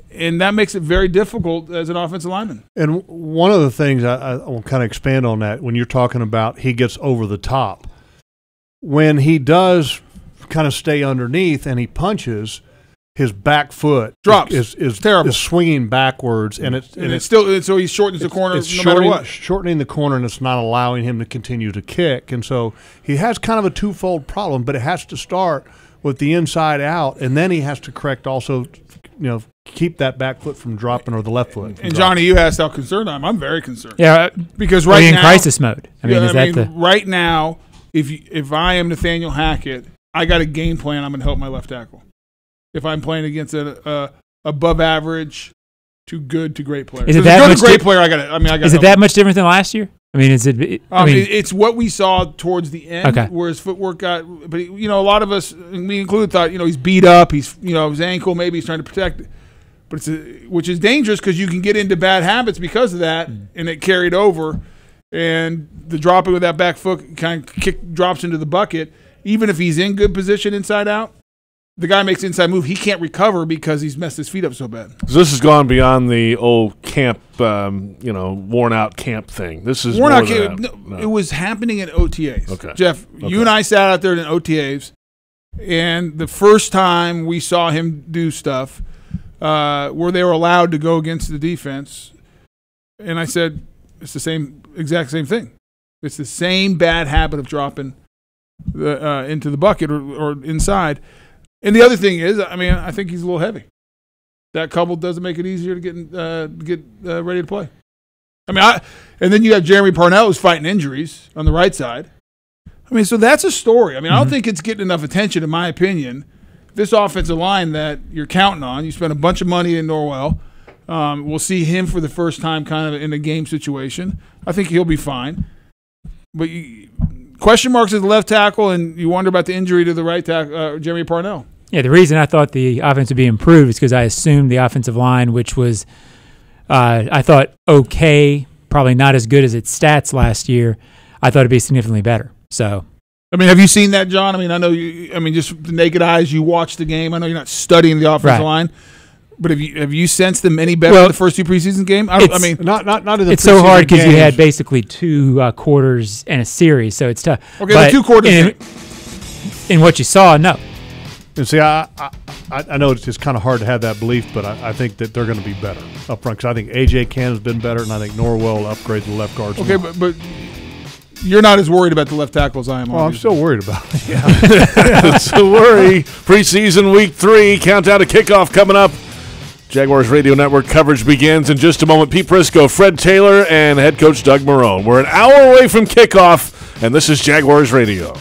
And that makes it very difficult as an offensive lineman. And one of the things I will kind of expand on that when you're talking about he gets over the top. When he does kind of stay underneath and he punches, his back foot drops. Is terrible. Is swinging backwards, and it's still so he shortens the corner no matter what. Shortening the corner, and it's not allowing him to continue to kick. And so he has kind of a twofold problem, but it has to start with the inside out, and then he has to correct also, keep that back foot from dropping or the left foot. And Johnny, you asked how concerned I am. I'm very concerned. Yeah, because right now, in crisis mode. Right now, if I am Nathaniel Hackett, I got a game plan. I'm going to help my left tackle. If I'm playing against a above average to good to great player, is it that much great player? I got it. Is it that much different than last year? I mean, it's what we saw towards the end, where his footwork got. But a lot of us, me included, thought he's beat up. He's his ankle, maybe he's trying to protect it, but which is dangerous because you can get into bad habits because of that, and it carried over. And the dropping with that back foot kind of drops into the bucket. Even if he's in good position inside out, the guy makes the inside move. He can't recover because he's messed his feet up so bad. So this has gone beyond the old camp, worn out camp thing. This is worn out camp. No. It was happening in OTAs. Okay. Jeff, you and I sat out there in OTAs, and the first time we saw him do stuff where they were allowed to go against the defense, and I said, it's the exact same thing. It's the same bad habit of dropping into the bucket or inside. And the other thing is, I think he's a little heavy. That couple doesn't make it easier to get ready to play. And then you have Jeremy Parnell who's fighting injuries on the right side. So that's a story. I don't think it's getting enough attention, in my opinion. This offensive line that you're counting on, you spent a bunch of money in Norwell. We'll see him for the first time kind of in a game situation. I think he'll be fine. But question marks at the left tackle, and you wonder about the injury to the right tackle, Jeremy Parnell. Yeah, the reason I thought the offense would be improved is because I assumed the offensive line, which was, I thought, okay, probably not as good as its stats last year, I thought it'd be significantly better. So, have you seen that, John? I know you. Just the naked eyes, you watch the game. I know you're not studying the offensive line. But have you sensed them any better in the first two preseason games? I mean, not in the it's so hard because you had basically 2 quarters and a series, so it's tough. Okay, but 2 quarters. In what you saw, no. And see, I know it's kind of hard to have that belief, but I think that they're going to be better up front because I think A.J. Cannon's been better, and I think Norwell will upgrade the left guards. Okay, but you're not as worried about the left tackle as I am. Well, I'm still worried about it. Yeah. That's a worry. Preseason week 3, countdown to kickoff coming up. Jaguars Radio Network coverage begins in just a moment. Pete Prisco, Fred Taylor, and head coach Doug Marrone. We're an hour away from kickoff, and this is Jaguars Radio.